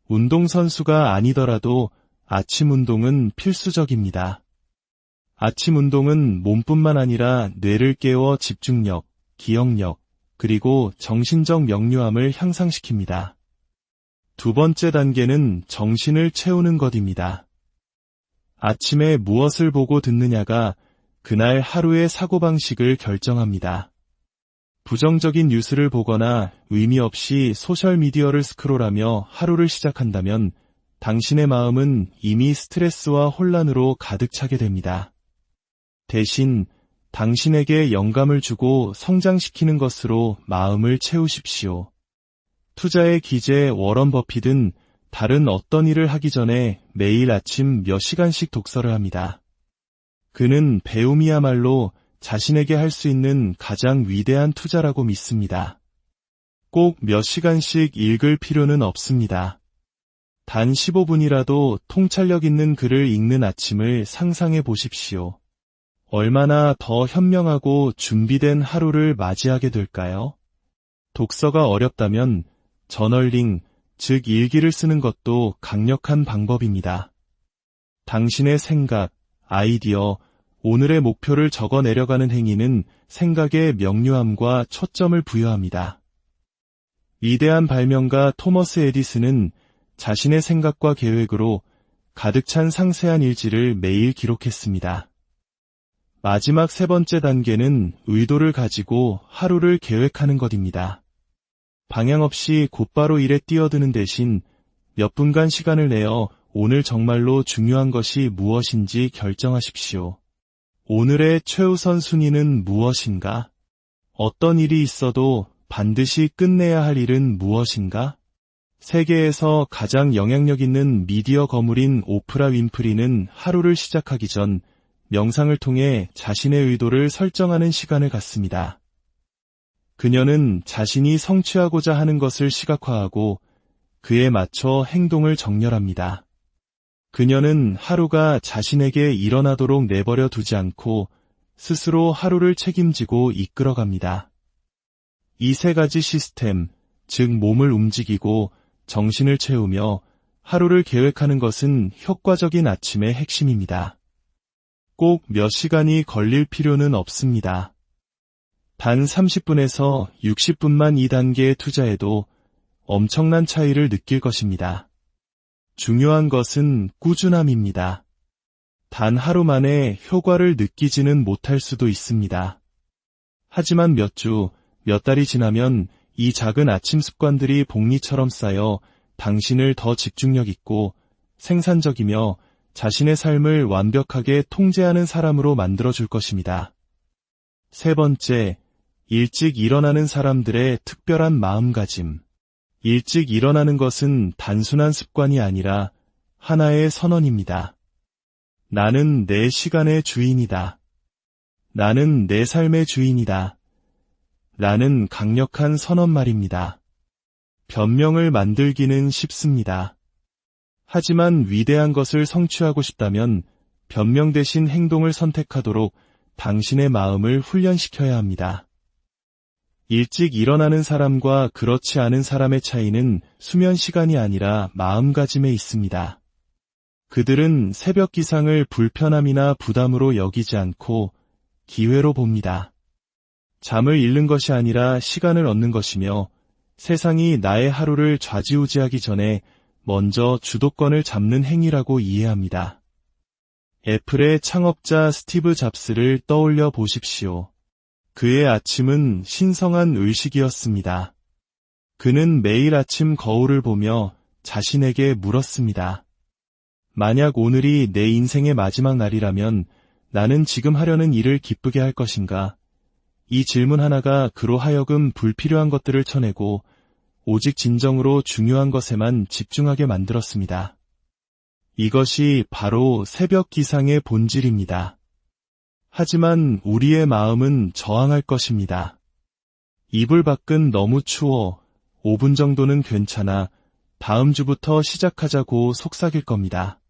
운동선수가 아니더라도 아침 운동은 필수적입니다. 아침 운동은 몸뿐만 아니라 뇌를 깨워 집중력, 기억력, 그리고 정신적 명료함을 향상시킵니다. 두 번째 단계는 정신을 채우는 것입니다. 아침에 무엇을 보고 듣느냐가 그날 하루의 사고방식을 결정합니다. 부정적인 뉴스를 보거나 의미 없이 소셜미디어를 스크롤하며 하루를 시작한다면 당신의 마음은 이미 스트레스와 혼란으로 가득 차게 됩니다. 대신 당신에게 영감을 주고 성장시키는 것으로 마음을 채우십시오. 투자의 기재 워런 버핏은 다른 어떤 일을 하기 전에 매일 아침 몇 시간씩 독서를 합니다. 그는 배움이야말로 자신에게 할 수 있는 가장 위대한 투자라고 믿습니다. 꼭 몇 시간씩 읽을 필요는 없습니다. 단 15분이라도 통찰력 있는 글을 읽는 아침을 상상해 보십시오. 얼마나 더 현명하고 준비된 하루를 맞이하게 될까요? 독서가 어렵다면 저널링, 즉 일기를 쓰는 것도 강력한 방법입니다. 당신의 생각, 아이디어, 오늘의 목표를 적어 내려가는 행위는 생각의 명료함과 초점을 부여합니다. 위대한 발명가 토머스 에디슨은 자신의 생각과 계획으로 가득 찬 상세한 일지를 매일 기록했습니다. 마지막 세 번째 단계는 의도를 가지고 하루를 계획하는 것입니다. 방향 없이 곧바로 일에 뛰어드는 대신 몇 분간 시간을 내어 오늘 정말로 중요한 것이 무엇인지 결정하십시오. 오늘의 최우선 순위는 무엇인가? 어떤 일이 있어도 반드시 끝내야 할 일은 무엇인가? 세계에서 가장 영향력 있는 미디어 거물인 오프라 윈프리는 하루를 시작하기 전 명상을 통해 자신의 의도를 설정하는 시간을 갖습니다. 그녀는 자신이 성취하고자 하는 것을 시각화하고 그에 맞춰 행동을 정렬합니다. 그녀는 하루가 자신에게 일어나도록 내버려 두지 않고 스스로 하루를 책임지고 이끌어갑니다. 이 세 가지 시스템, 즉 몸을 움직이고 정신을 채우며 하루를 계획하는 것은 효과적인 아침의 핵심입니다. 꼭 몇 시간이 걸릴 필요는 없습니다. 단 30분에서 60분만 이 단계에 투자해도 엄청난 차이를 느낄 것입니다. 중요한 것은 꾸준함입니다. 단 하루 만에 효과를 느끼지는 못할 수도 있습니다. 하지만 몇 주, 몇 달이 지나면 이 작은 아침 습관들이 복리처럼 쌓여 당신을 더 집중력 있고 생산적이며 자신의 삶을 완벽하게 통제하는 사람으로 만들어줄 것입니다. 세 번째, 일찍 일어나는 사람들의 특별한 마음가짐. 일찍 일어나는 것은 단순한 습관이 아니라 하나의 선언입니다. 나는 내 시간의 주인이다. 나는 내 삶의 주인이다. 라는 강력한 선언 말입니다. 변명을 만들기는 쉽습니다. 하지만 위대한 것을 성취하고 싶다면 변명 대신 행동을 선택하도록 당신의 마음을 훈련시켜야 합니다. 일찍 일어나는 사람과 그렇지 않은 사람의 차이는 수면 시간이 아니라 마음가짐에 있습니다. 그들은 새벽 기상을 불편함이나 부담으로 여기지 않고 기회로 봅니다. 잠을 잃는 것이 아니라 시간을 얻는 것이며 세상이 나의 하루를 좌지우지하기 전에 먼저 주도권을 잡는 행위라고 이해합니다. 애플의 창업자 스티브 잡스를 떠올려 보십시오. 그의 아침은 신성한 의식이었습니다. 그는 매일 아침 거울을 보며 자신에게 물었습니다. 만약 오늘이 내 인생의 마지막 날이라면 나는 지금 하려는 일을 기쁘게 할 것인가? 이 질문 하나가 그로 하여금 불필요한 것들을 쳐내고 오직 진정으로 중요한 것에만 집중하게 만들었습니다. 이것이 바로 새벽 기상의 본질입니다. 하지만 우리의 마음은 저항할 것입니다. 이불 밖은 너무 추워. 5분 정도는 괜찮아. 다음 주부터 시작하자고 속삭일 겁니다.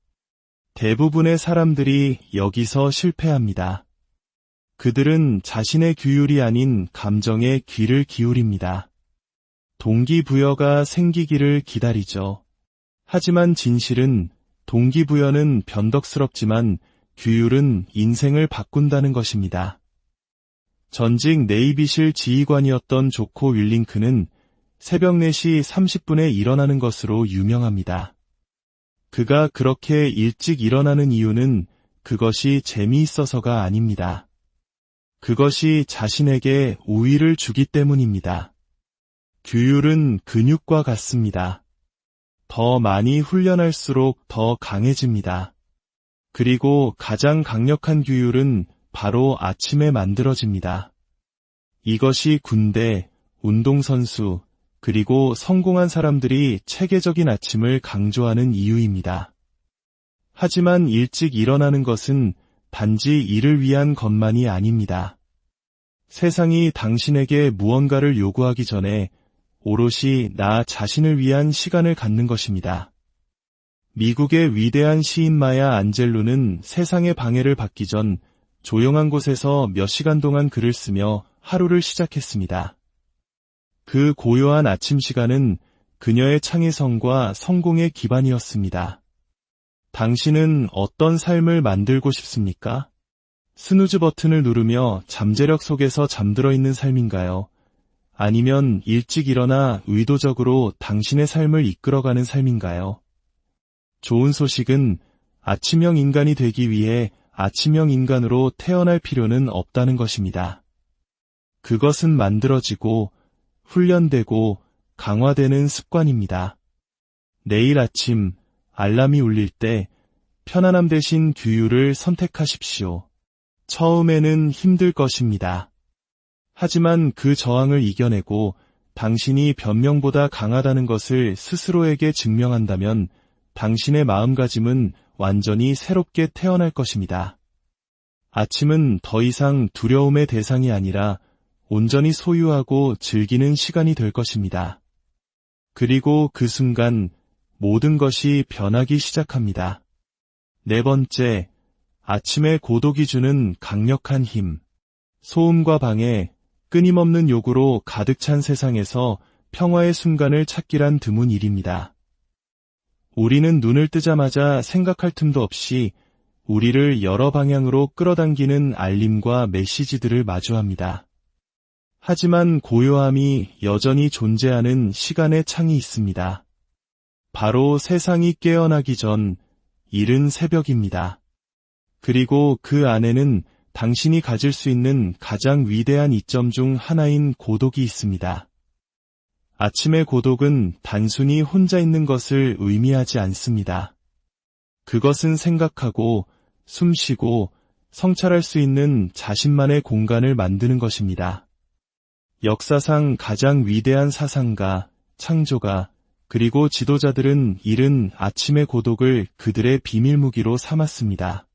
대부분의 사람들이 여기서 실패합니다. 그들은 자신의 규율이 아닌 감정에 귀를 기울입니다. 동기부여가 생기기를 기다리죠. 하지만 진실은 동기부여는 변덕스럽지만 규율은 인생을 바꾼다는 것입니다. 전직 네이비실 지휘관이었던 조코 윌링크는 새벽 4시 30분에 일어나는 것으로 유명합니다. 그가 그렇게 일찍 일어나는 이유는 그것이 재미있어서가 아닙니다. 그것이 자신에게 우위를 주기 때문입니다. 규율은 근육과 같습니다. 더 많이 훈련할수록 더 강해집니다. 그리고 가장 강력한 규율은 바로 아침에 만들어집니다. 이것이 군대, 운동선수, 그리고 성공한 사람들이 체계적인 아침을 강조하는 이유입니다. 하지만 일찍 일어나는 것은 단지 이를 위한 것만이 아닙니다. 세상이 당신에게 무언가를 요구하기 전에 오롯이 나 자신을 위한 시간을 갖는 것입니다. 미국의 위대한 시인 마야 안젤루는 세상의 방해를 받기 전 조용한 곳에서 몇 시간 동안 글을 쓰며 하루를 시작했습니다. 그 고요한 아침 시간은 그녀의 창의성과 성공의 기반이었습니다. 당신은 어떤 삶을 만들고 싶습니까? 스누즈 버튼을 누르며 잠재력 속에서 잠들어 있는 삶인가요? 아니면 일찍 일어나 의도적으로 당신의 삶을 이끌어가는 삶인가요? 좋은 소식은 아침형 인간이 되기 위해 아침형 인간으로 태어날 필요는 없다는 것입니다. 그것은 만들어지고 훈련되고 강화되는 습관입니다. 내일 아침 알람이 울릴 때 편안함 대신 규율을 선택하십시오. 처음에는 힘들 것입니다. 하지만 그 저항을 이겨내고 당신이 변명보다 강하다는 것을 스스로에게 증명한다면 당신의 마음가짐은 완전히 새롭게 태어날 것입니다. 아침은 더 이상 두려움의 대상이 아니라 온전히 소유하고 즐기는 시간이 될 것입니다. 그리고 그 순간 모든 것이 변하기 시작합니다. 네 번째, 아침의 고독이 주는 강력한 힘. 소음과 방해, 끊임없는 요구로 가득 찬 세상에서 평화의 순간을 찾기란 드문 일입니다. 우리는 눈을 뜨자마자 생각할 틈도 없이 우리를 여러 방향으로 끌어당기는 알림과 메시지들을 마주합니다. 하지만 고요함이 여전히 존재하는 시간의 창이 있습니다. 바로 세상이 깨어나기 전 이른 새벽입니다. 그리고 그 안에는 당신이 가질 수 있는 가장 위대한 이점 중 하나인 고독이 있습니다. 아침의 고독은 단순히 혼자 있는 것을 의미하지 않습니다. 그것은 생각하고 숨쉬고 성찰할 수 있는 자신만의 공간을 만드는 것입니다. 역사상 가장 위대한 사상가, 창조가, 그리고 지도자들은 이른 아침의 고독을 그들의 비밀무기로 삼았습니다.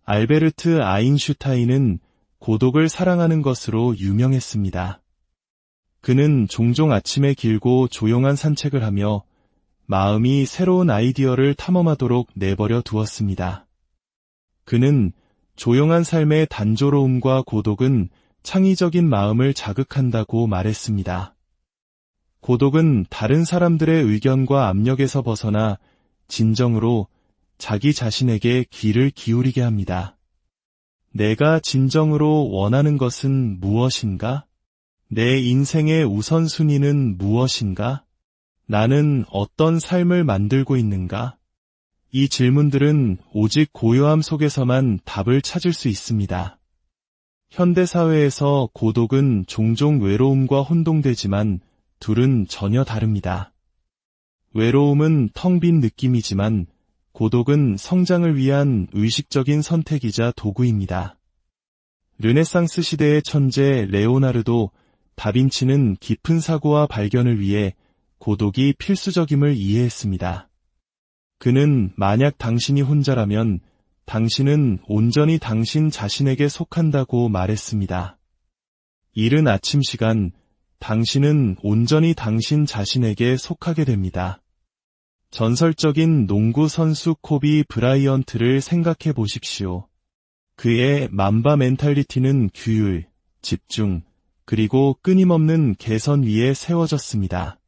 알베르트 아인슈타인은 고독을 사랑하는 것으로 유명했습니다. 그는 종종 아침에 길고 조용한 산책을 하며 마음이 새로운 아이디어를 탐험하도록 내버려 두었습니다. 그는 조용한 삶의 단조로움과 고독은 창의적인 마음을 자극한다고 말했습니다. 고독은 다른 사람들의 의견과 압력에서 벗어나 진정으로 자기 자신에게 귀를 기울이게 합니다. 내가 진정으로 원하는 것은 무엇인가? 내 인생의 우선순위는 무엇인가? 나는 어떤 삶을 만들고 있는가? 이 질문들은 오직 고요함 속에서만 답을 찾을 수 있습니다. 현대사회에서 고독은 종종 외로움과 혼동되지만 둘은 전혀 다릅니다. 외로움은 텅 빈 느낌이지만 고독은 성장을 위한 의식적인 선택이자 도구입니다. 르네상스 시대의 천재 레오나르도 다빈치는 깊은 사고와 발견을 위해 고독이 필수적임을 이해했습니다. 그는 만약 당신이 혼자라면 당신은 온전히 당신 자신에게 속한다고 말했습니다. 이른 아침 시간, 당신은 온전히 당신 자신에게 속하게 됩니다. 전설적인 농구 선수 코비 브라이언트를 생각해 보십시오. 그의 맘바 멘탈리티는 규율, 집중, 그리고 끊임없는 개선 위에 세워졌습니다.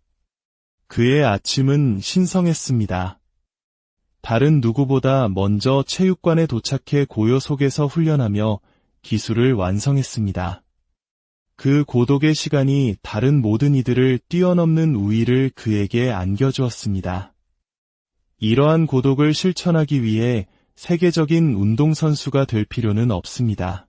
그의 아침은 신성했습니다. 다른 누구보다 먼저 체육관에 도착해 고요 속에서 훈련하며 기술을 완성했습니다. 그 고독의 시간이 다른 모든 이들을 뛰어넘는 우위를 그에게 안겨주었습니다. 이러한 고독을 실천하기 위해 세계적인 운동선수가 될 필요는 없습니다.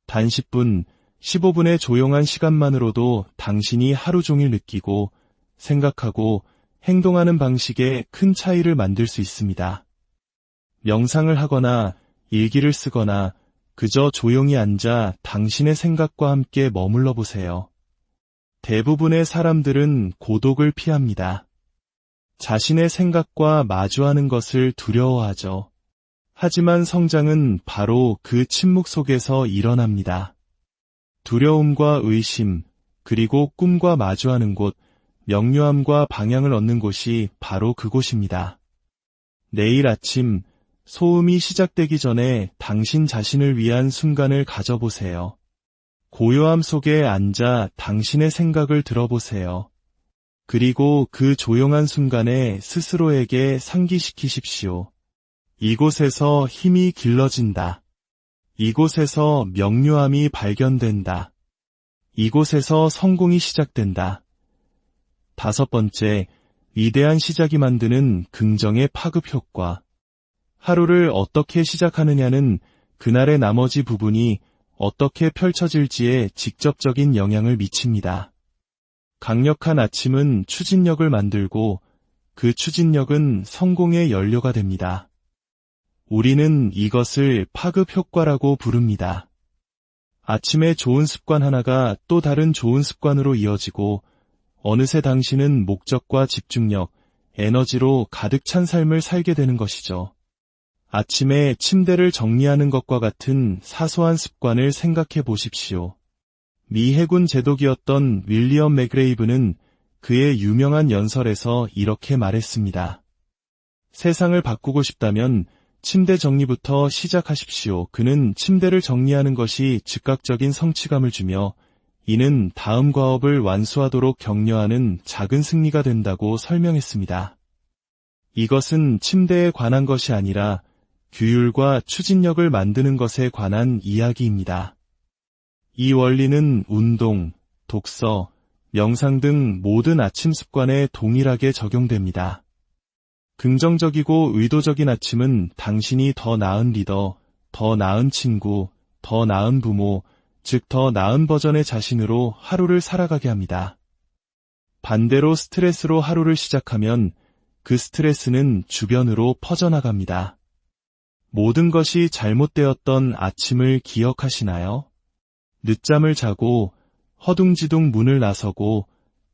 단 10분, 15분의 조용한 시간만으로도 당신이 하루 종일 느끼고 생각하고 행동하는 방식에 큰 차이를 만들 수 있습니다. 명상을 하거나 일기를 쓰거나 그저 조용히 앉아 당신의 생각과 함께 머물러 보세요. 대부분의 사람들은 고독을 피합니다. 자신의 생각과 마주하는 것을 두려워하죠. 하지만 성장은 바로 그 침묵 속에서 일어납니다. 두려움과 의심, 그리고 꿈과 마주하는 곳, 명료함과 방향을 얻는 곳이 바로 그곳입니다. 내일 아침, 소음이 시작되기 전에 당신 자신을 위한 순간을 가져보세요. 고요함 속에 앉아 당신의 생각을 들어보세요. 그리고 그 조용한 순간에 스스로에게 상기시키십시오. 이곳에서 힘이 길러진다. 이곳에서 명료함이 발견된다. 이곳에서 성공이 시작된다. 5번째, 위대한 시작이 만드는 긍정의 파급 효과. 하루를 어떻게 시작하느냐는 그날의 나머지 부분이 어떻게 펼쳐질지에 직접적인 영향을 미칩니다. 강력한 아침은 추진력을 만들고 그 추진력은 성공의 연료가 됩니다. 우리는 이것을 파급 효과라고 부릅니다. 아침에 좋은 습관 하나가 또 다른 좋은 습관으로 이어지고 어느새 당신은 목적과 집중력, 에너지로 가득 찬 삶을 살게 되는 것이죠. 아침에 침대를 정리하는 것과 같은 사소한 습관을 생각해 보십시오. 미 해군 제독이었던 윌리엄 맥그레이브는 그의 유명한 연설에서 이렇게 말했습니다. 세상을 바꾸고 싶다면 침대 정리부터 시작하십시오. 그는 침대를 정리하는 것이 즉각적인 성취감을 주며 이는 다음 과업을 완수하도록 격려하는 작은 승리가 된다고 설명했습니다. 이것은 침대에 관한 것이 아니라 규율과 추진력을 만드는 것에 관한 이야기입니다. 이 원리는 운동, 독서, 명상 등 모든 아침 습관에 동일하게 적용됩니다. 긍정적이고 의도적인 아침은 당신이 더 나은 리더, 더 나은 친구, 더 나은 부모, 즉 더 나은 버전의 자신으로 하루를 살아가게 합니다. 반대로 스트레스로 하루를 시작하면 그 스트레스는 주변으로 퍼져나갑니다. 모든 것이 잘못되었던 아침을 기억하시나요? 늦잠을 자고 허둥지둥 문을 나서고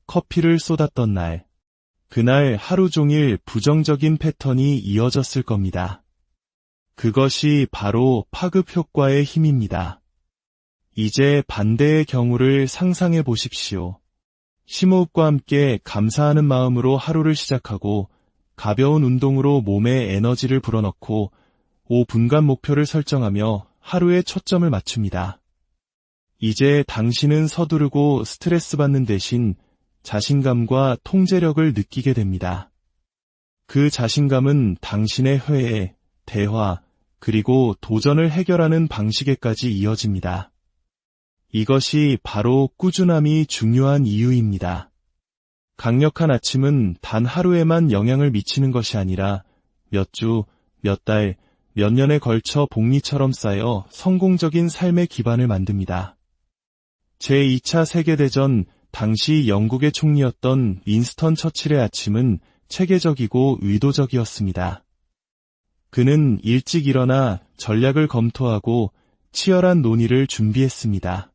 커피를 쏟았던 날, 그날 하루 종일 부정적인 패턴이 이어졌을 겁니다. 그것이 바로 파급 효과의 힘입니다. 이제 반대의 경우를 상상해 보십시오. 심호흡과 함께 감사하는 마음으로 하루를 시작하고 가벼운 운동으로 몸에 에너지를 불어넣고 5분간 목표를 설정하며 하루의 초점을 맞춥니다. 이제 당신은 서두르고 스트레스 받는 대신 자신감과 통제력을 느끼게 됩니다. 그 자신감은 당신의 회의, 대화, 그리고 도전을 해결하는 방식에까지 이어집니다. 이것이 바로 꾸준함이 중요한 이유입니다. 강력한 아침은 단 하루에만 영향을 미치는 것이 아니라 몇 주, 몇 달, 몇 년에 걸쳐 복리처럼 쌓여 성공적인 삶의 기반을 만듭니다. 제2차 세계대전 당시 영국의 총리였던 윈스턴 처칠의 아침은 체계적이고 의도적이었습니다. 그는 일찍 일어나 전략을 검토하고 치열한 논의를 준비했습니다.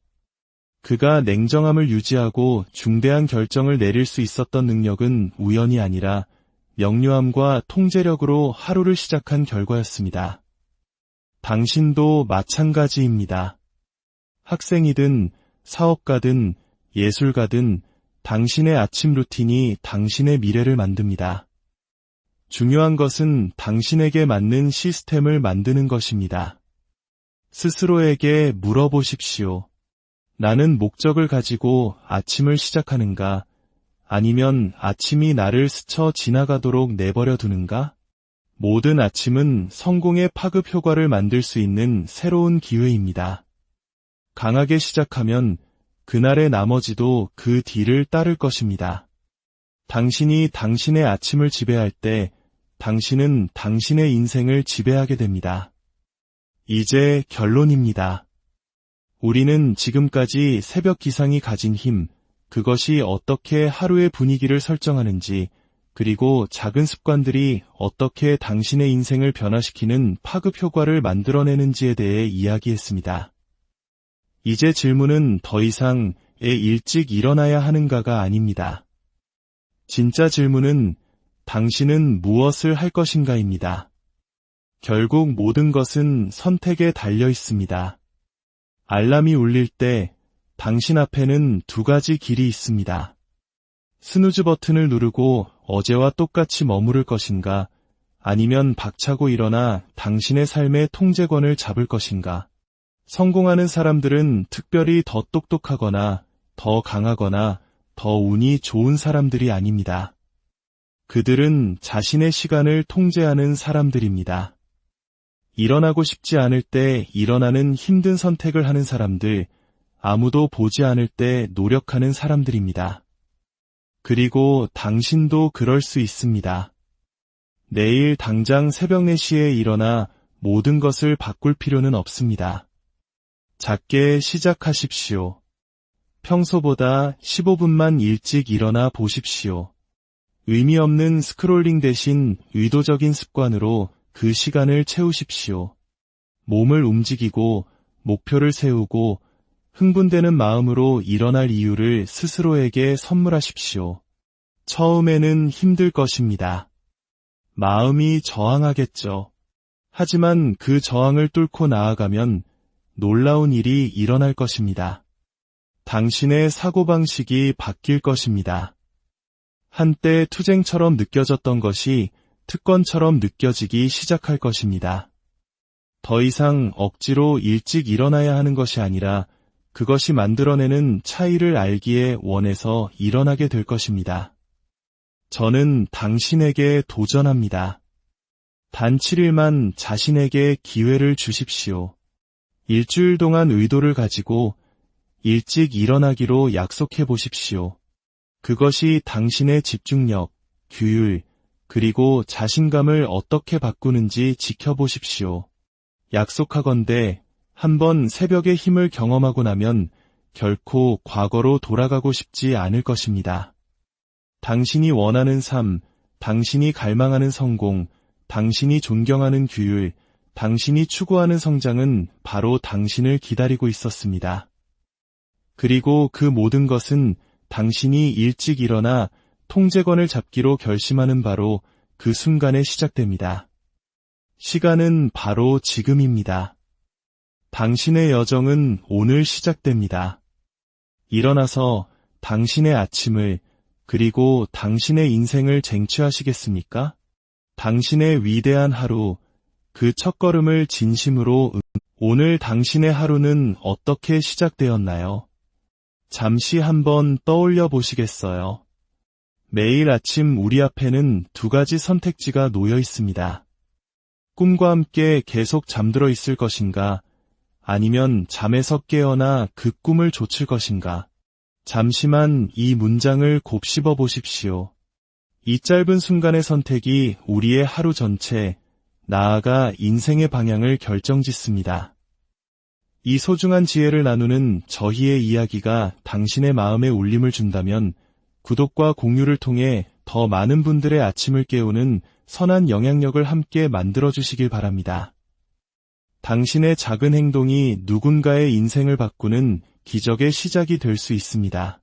그가 냉정함을 유지하고 중대한 결정을 내릴 수 있었던 능력은 우연이 아니라 명료함과 통제력으로 하루를 시작한 결과였습니다. 당신도 마찬가지입니다. 학생이든 사업가든 예술가든 당신의 아침 루틴이 당신의 미래를 만듭니다. 중요한 것은 당신에게 맞는 시스템을 만드는 것입니다. 스스로에게 물어보십시오. 나는 목적을 가지고 아침을 시작하는가? 아니면 아침이 나를 스쳐 지나가도록 내버려 두는가? 모든 아침은 성공의 파급 효과를 만들 수 있는 새로운 기회입니다. 강하게 시작하면 그날의 나머지도 그 뒤를 따를 것입니다. 당신이 당신의 아침을 지배할 때 당신은 당신의 인생을 지배하게 됩니다. 이제 결론입니다. 우리는 지금까지 새벽 기상이 가진 힘, 그것이 어떻게 하루의 분위기를 설정하는지, 그리고 작은 습관들이 어떻게 당신의 인생을 변화시키는 파급 효과를 만들어내는지에 대해 이야기했습니다. 이제 질문은 더 이상 일찍 일어나야 하는가가 아닙니다. 진짜 질문은 당신은 무엇을 할 것인가입니다. 결국 모든 것은 선택에 달려 있습니다. 알람이 울릴 때 당신 앞에는 두 가지 길이 있습니다. 스누즈 버튼을 누르고 어제와 똑같이 머무를 것인가, 아니면 박차고 일어나 당신의 삶의 통제권을 잡을 것인가. 성공하는 사람들은 특별히 더 똑똑하거나 더 강하거나 더 운이 좋은 사람들이 아닙니다. 그들은 자신의 시간을 통제하는 사람들입니다. 일어나고 싶지 않을 때 일어나는 힘든 선택을 하는 사람들, 아무도 보지 않을 때 노력하는 사람들입니다. 그리고 당신도 그럴 수 있습니다. 내일 당장 새벽 4시에 일어나 모든 것을 바꿀 필요는 없습니다. 작게 시작하십시오. 평소보다 15분만 일찍 일어나 보십시오. 의미 없는 스크롤링 대신 의도적인 습관으로 그 시간을 채우십시오. 몸을 움직이고 목표를 세우고 흥분되는 마음으로 일어날 이유를 스스로에게 선물하십시오. 처음에는 힘들 것입니다. 마음이 저항하겠죠. 하지만 그 저항을 뚫고 나아가면 놀라운 일이 일어날 것입니다. 당신의 사고방식이 바뀔 것입니다. 한때 투쟁처럼 느껴졌던 것이 특권처럼 느껴지기 시작할 것입니다. 더 이상 억지로 일찍 일어나야 하는 것이 아니라 그것이 만들어내는 차이를 알기에 원해서 일어나게 될 것입니다. 저는 당신에게 도전합니다. 단 7일만 자신에게 기회를 주십시오. 일주일 동안 의도를 가지고 일찍 일어나기로 약속해 보십시오. 그것이 당신의 집중력, 규율, 그리고 자신감을 어떻게 바꾸는지 지켜보십시오. 약속하건대 한번 새벽의 힘을 경험하고 나면 결코 과거로 돌아가고 싶지 않을 것입니다. 당신이 원하는 삶, 당신이 갈망하는 성공, 당신이 존경하는 규율, 당신이 추구하는 성장은 바로 당신을 기다리고 있었습니다. 그리고 그 모든 것은 당신이 일찍 일어나 통제권을 잡기로 결심하는 바로 그 순간에 시작됩니다. 시간은 바로 지금입니다. 당신의 여정은 오늘 시작됩니다. 일어나서 당신의 아침을 그리고 당신의 인생을 쟁취하시겠습니까? 당신의 위대한 하루, 그 첫걸음을 진심으로 오늘 당신의 하루는 어떻게 시작되었나요? 잠시 한번 떠올려 보시겠어요? 매일 아침 우리 앞에는 두 가지 선택지가 놓여 있습니다. 꿈과 함께 계속 잠들어 있을 것인가, 아니면 잠에서 깨어나 그 꿈을 좇을 것인가. 잠시만 이 문장을 곱씹어 보십시오. 이 짧은 순간의 선택이 우리의 하루 전체, 나아가 인생의 방향을 결정짓습니다. 이 소중한 지혜를 나누는 저희의 이야기가 당신의 마음에 울림을 준다면 구독과 공유를 통해 더 많은 분들의 아침을 깨우는 선한 영향력을 함께 만들어주시길 바랍니다. 당신의 작은 행동이 누군가의 인생을 바꾸는 기적의 시작이 될 수 있습니다.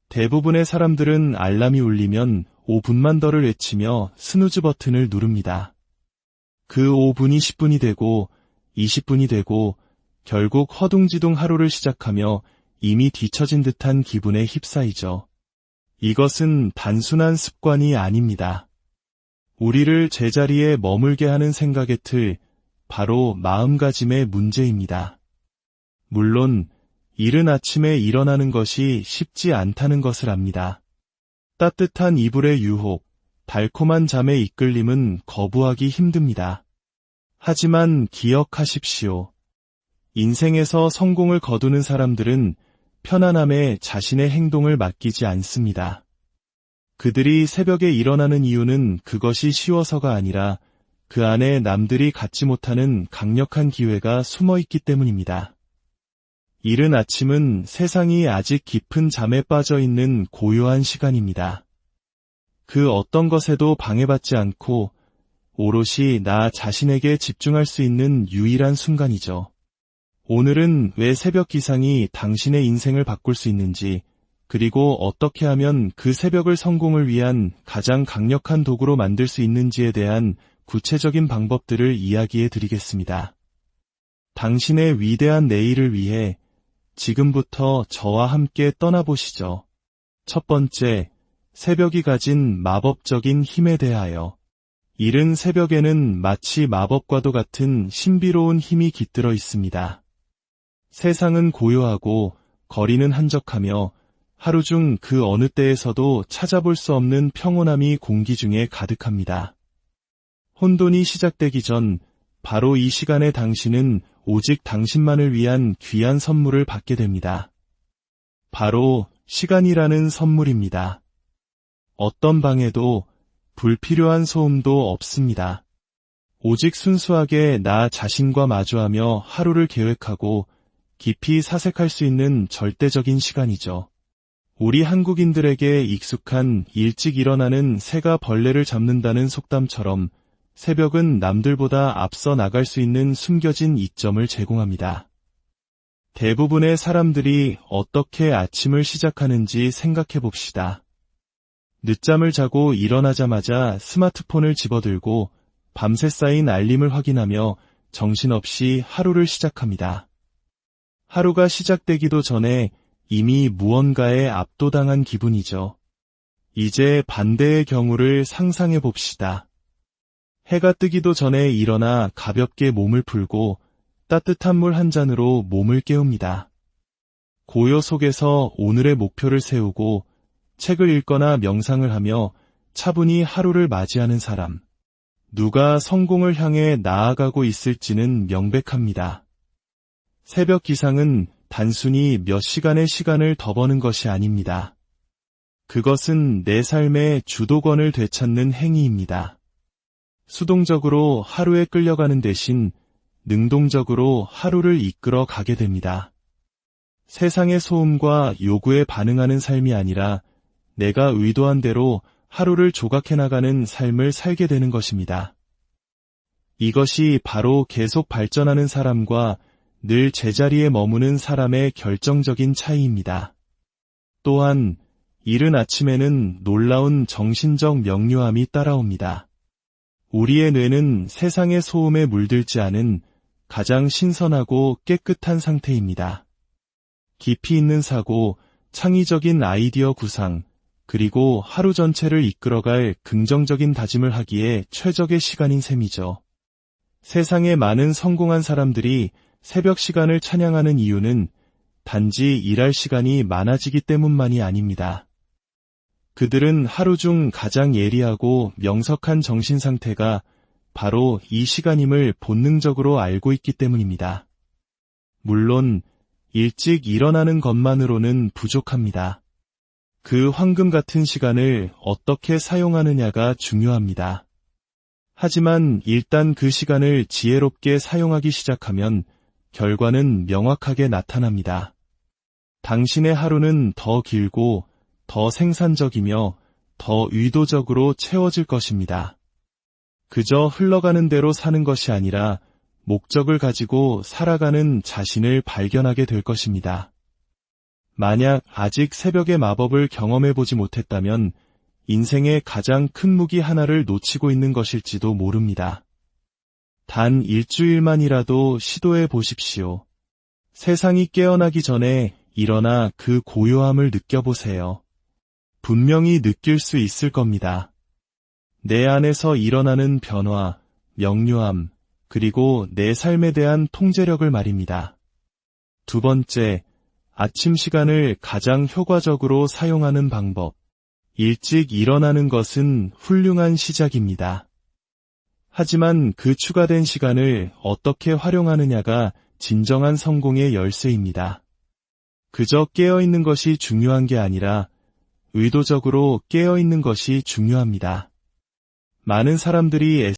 대부분의 사람들은 알람이 울리면 5분만 더를 외치며 스누즈 버튼을 누릅니다. 그 5분이 10분이 되고 20분이 되고 결국 허둥지둥 하루를 시작하며 이미 뒤처진 듯한 기분에 휩싸이죠. 이것은 단순한 습관이 아닙니다. 우리를 제자리에 머물게 하는 생각의 틀, 바로 마음가짐의 문제입니다. 물론 이른 아침에 일어나는 것이 쉽지 않다는 것을 압니다. 따뜻한 이불의 유혹, 달콤한 잠에 이끌림은 거부하기 힘듭니다. 하지만 기억하십시오. 인생에서 성공을 거두는 사람들은 편안함에 자신의 행동을 맡기지 않습니다. 그들이 새벽에 일어나는 이유는 그것이 쉬워서가 아니라 그 안에 남들이 갖지 못하는 강력한 기회가 숨어 있기 때문입니다. 이른 아침은 세상이 아직 깊은 잠에 빠져 있는 고요한 시간입니다. 그 어떤 것에도 방해받지 않고 오롯이 나 자신에게 집중할 수 있는 유일한 순간이죠. 오늘은 왜 새벽 기상이 당신의 인생을 바꿀 수 있는지, 그리고 어떻게 하면 그 새벽을 성공을 위한 가장 강력한 도구로 만들 수 있는지에 대한 구체적인 방법들을 이야기해 드리겠습니다. 당신의 위대한 내일을 위해 지금부터 저와 함께 떠나보시죠. 첫 번째, 새벽이 가진 마법적인 힘에 대하여. 이른 새벽에는 마치 마법과도 같은 신비로운 힘이 깃들어 있습니다. 세상은 고요하고 거리는 한적하며 하루 중 그 어느 때에서도 찾아볼 수 없는 평온함이 공기 중에 가득합니다. 혼돈이 시작되기 전 바로 이 시간에 당신은 오직 당신만을 위한 귀한 선물을 받게 됩니다. 바로 시간이라는 선물입니다. 어떤 방해도 불필요한 소음도 없습니다. 오직 순수하게 나 자신과 마주하며 하루를 계획하고 깊이 사색할 수 있는 절대적인 시간이죠. 우리 한국인들에게 익숙한 일찍 일어나는 새가 벌레를 잡는다는 속담처럼 새벽은 남들보다 앞서 나갈 수 있는 숨겨진 이점을 제공합니다. 대부분의 사람들이 어떻게 아침을 시작하는지 생각해 봅시다. 늦잠을 자고 일어나자마자 스마트폰을 집어들고 밤새 쌓인 알림을 확인하며 정신없이 하루를 시작합니다. 하루가 시작되기도 전에 이미 무언가에 압도당한 기분이죠. 이제 반대의 경우를 상상해 봅시다. 해가 뜨기도 전에 일어나 가볍게 몸을 풀고 따뜻한 물 한 잔으로 몸을 깨웁니다. 고요 속에서 오늘의 목표를 세우고 책을 읽거나 명상을 하며 차분히 하루를 맞이하는 사람. 누가 성공을 향해 나아가고 있을지는 명백합니다. 새벽 기상은 단순히 몇 시간의 시간을 더 버는 것이 아닙니다. 그것은 내 삶의 주도권을 되찾는 행위입니다. 수동적으로 하루에 끌려가는 대신 능동적으로 하루를 이끌어 가게 됩니다. 세상의 소음과 요구에 반응하는 삶이 아니라 내가 의도한 대로 하루를 조각해 나가는 삶을 살게 되는 것입니다. 이것이 바로 계속 발전하는 사람과 늘 제자리에 머무는 사람의 결정적인 차이입니다. 또한 이른 아침에는 놀라운 정신적 명료함이 따라옵니다. 우리의 뇌는 세상의 소음에 물들지 않은 가장 신선하고 깨끗한 상태입니다. 깊이 있는 사고, 창의적인 아이디어 구상, 그리고 하루 전체를 이끌어갈 긍정적인 다짐을 하기에 최적의 시간인 셈이죠. 세상에 많은 성공한 사람들이 새벽 시간을 찬양하는 이유는 단지 일할 시간이 많아지기 때문만이 아닙니다. 그들은 하루 중 가장 예리하고 명석한 정신 상태가 바로 이 시간임을 본능적으로 알고 있기 때문입니다. 물론 일찍 일어나는 것만으로는 부족합니다. 그 황금 같은 시간을 어떻게 사용하느냐가 중요합니다. 하지만 일단 그 시간을 지혜롭게 사용하기 시작하면 결과는 명확하게 나타납니다. 당신의 하루는 더 길고 더 생산적이며 더 의도적으로 채워질 것입니다. 그저 흘러가는 대로 사는 것이 아니라 목적을 가지고 살아가는 자신을 발견하게 될 것입니다. 만약 아직 새벽의 마법을 경험해보지 못했다면 인생의 가장 큰 무기 하나를 놓치고 있는 것일지도 모릅니다. 단 일주일만이라도 시도해 보십시오. 세상이 깨어나기 전에 일어나 그 고요함을 느껴보세요. 분명히 느낄 수 있을 겁니다. 내 안에서 일어나는 변화, 명료함, 그리고 내 삶에 대한 통제력을 말입니다. 두 번째, 아침 시간을 가장 효과적으로 사용하는 방법. 일찍 일어나는 것은 훌륭한 시작입니다. 하지만 그 추가된 시간을 어떻게 활용하느냐가 진정한 성공의 열쇠입니다. 그저 깨어있는 것이 중요한 게 아니라 의도적으로 깨어있는 것이 중요합니다. 많은 사람들이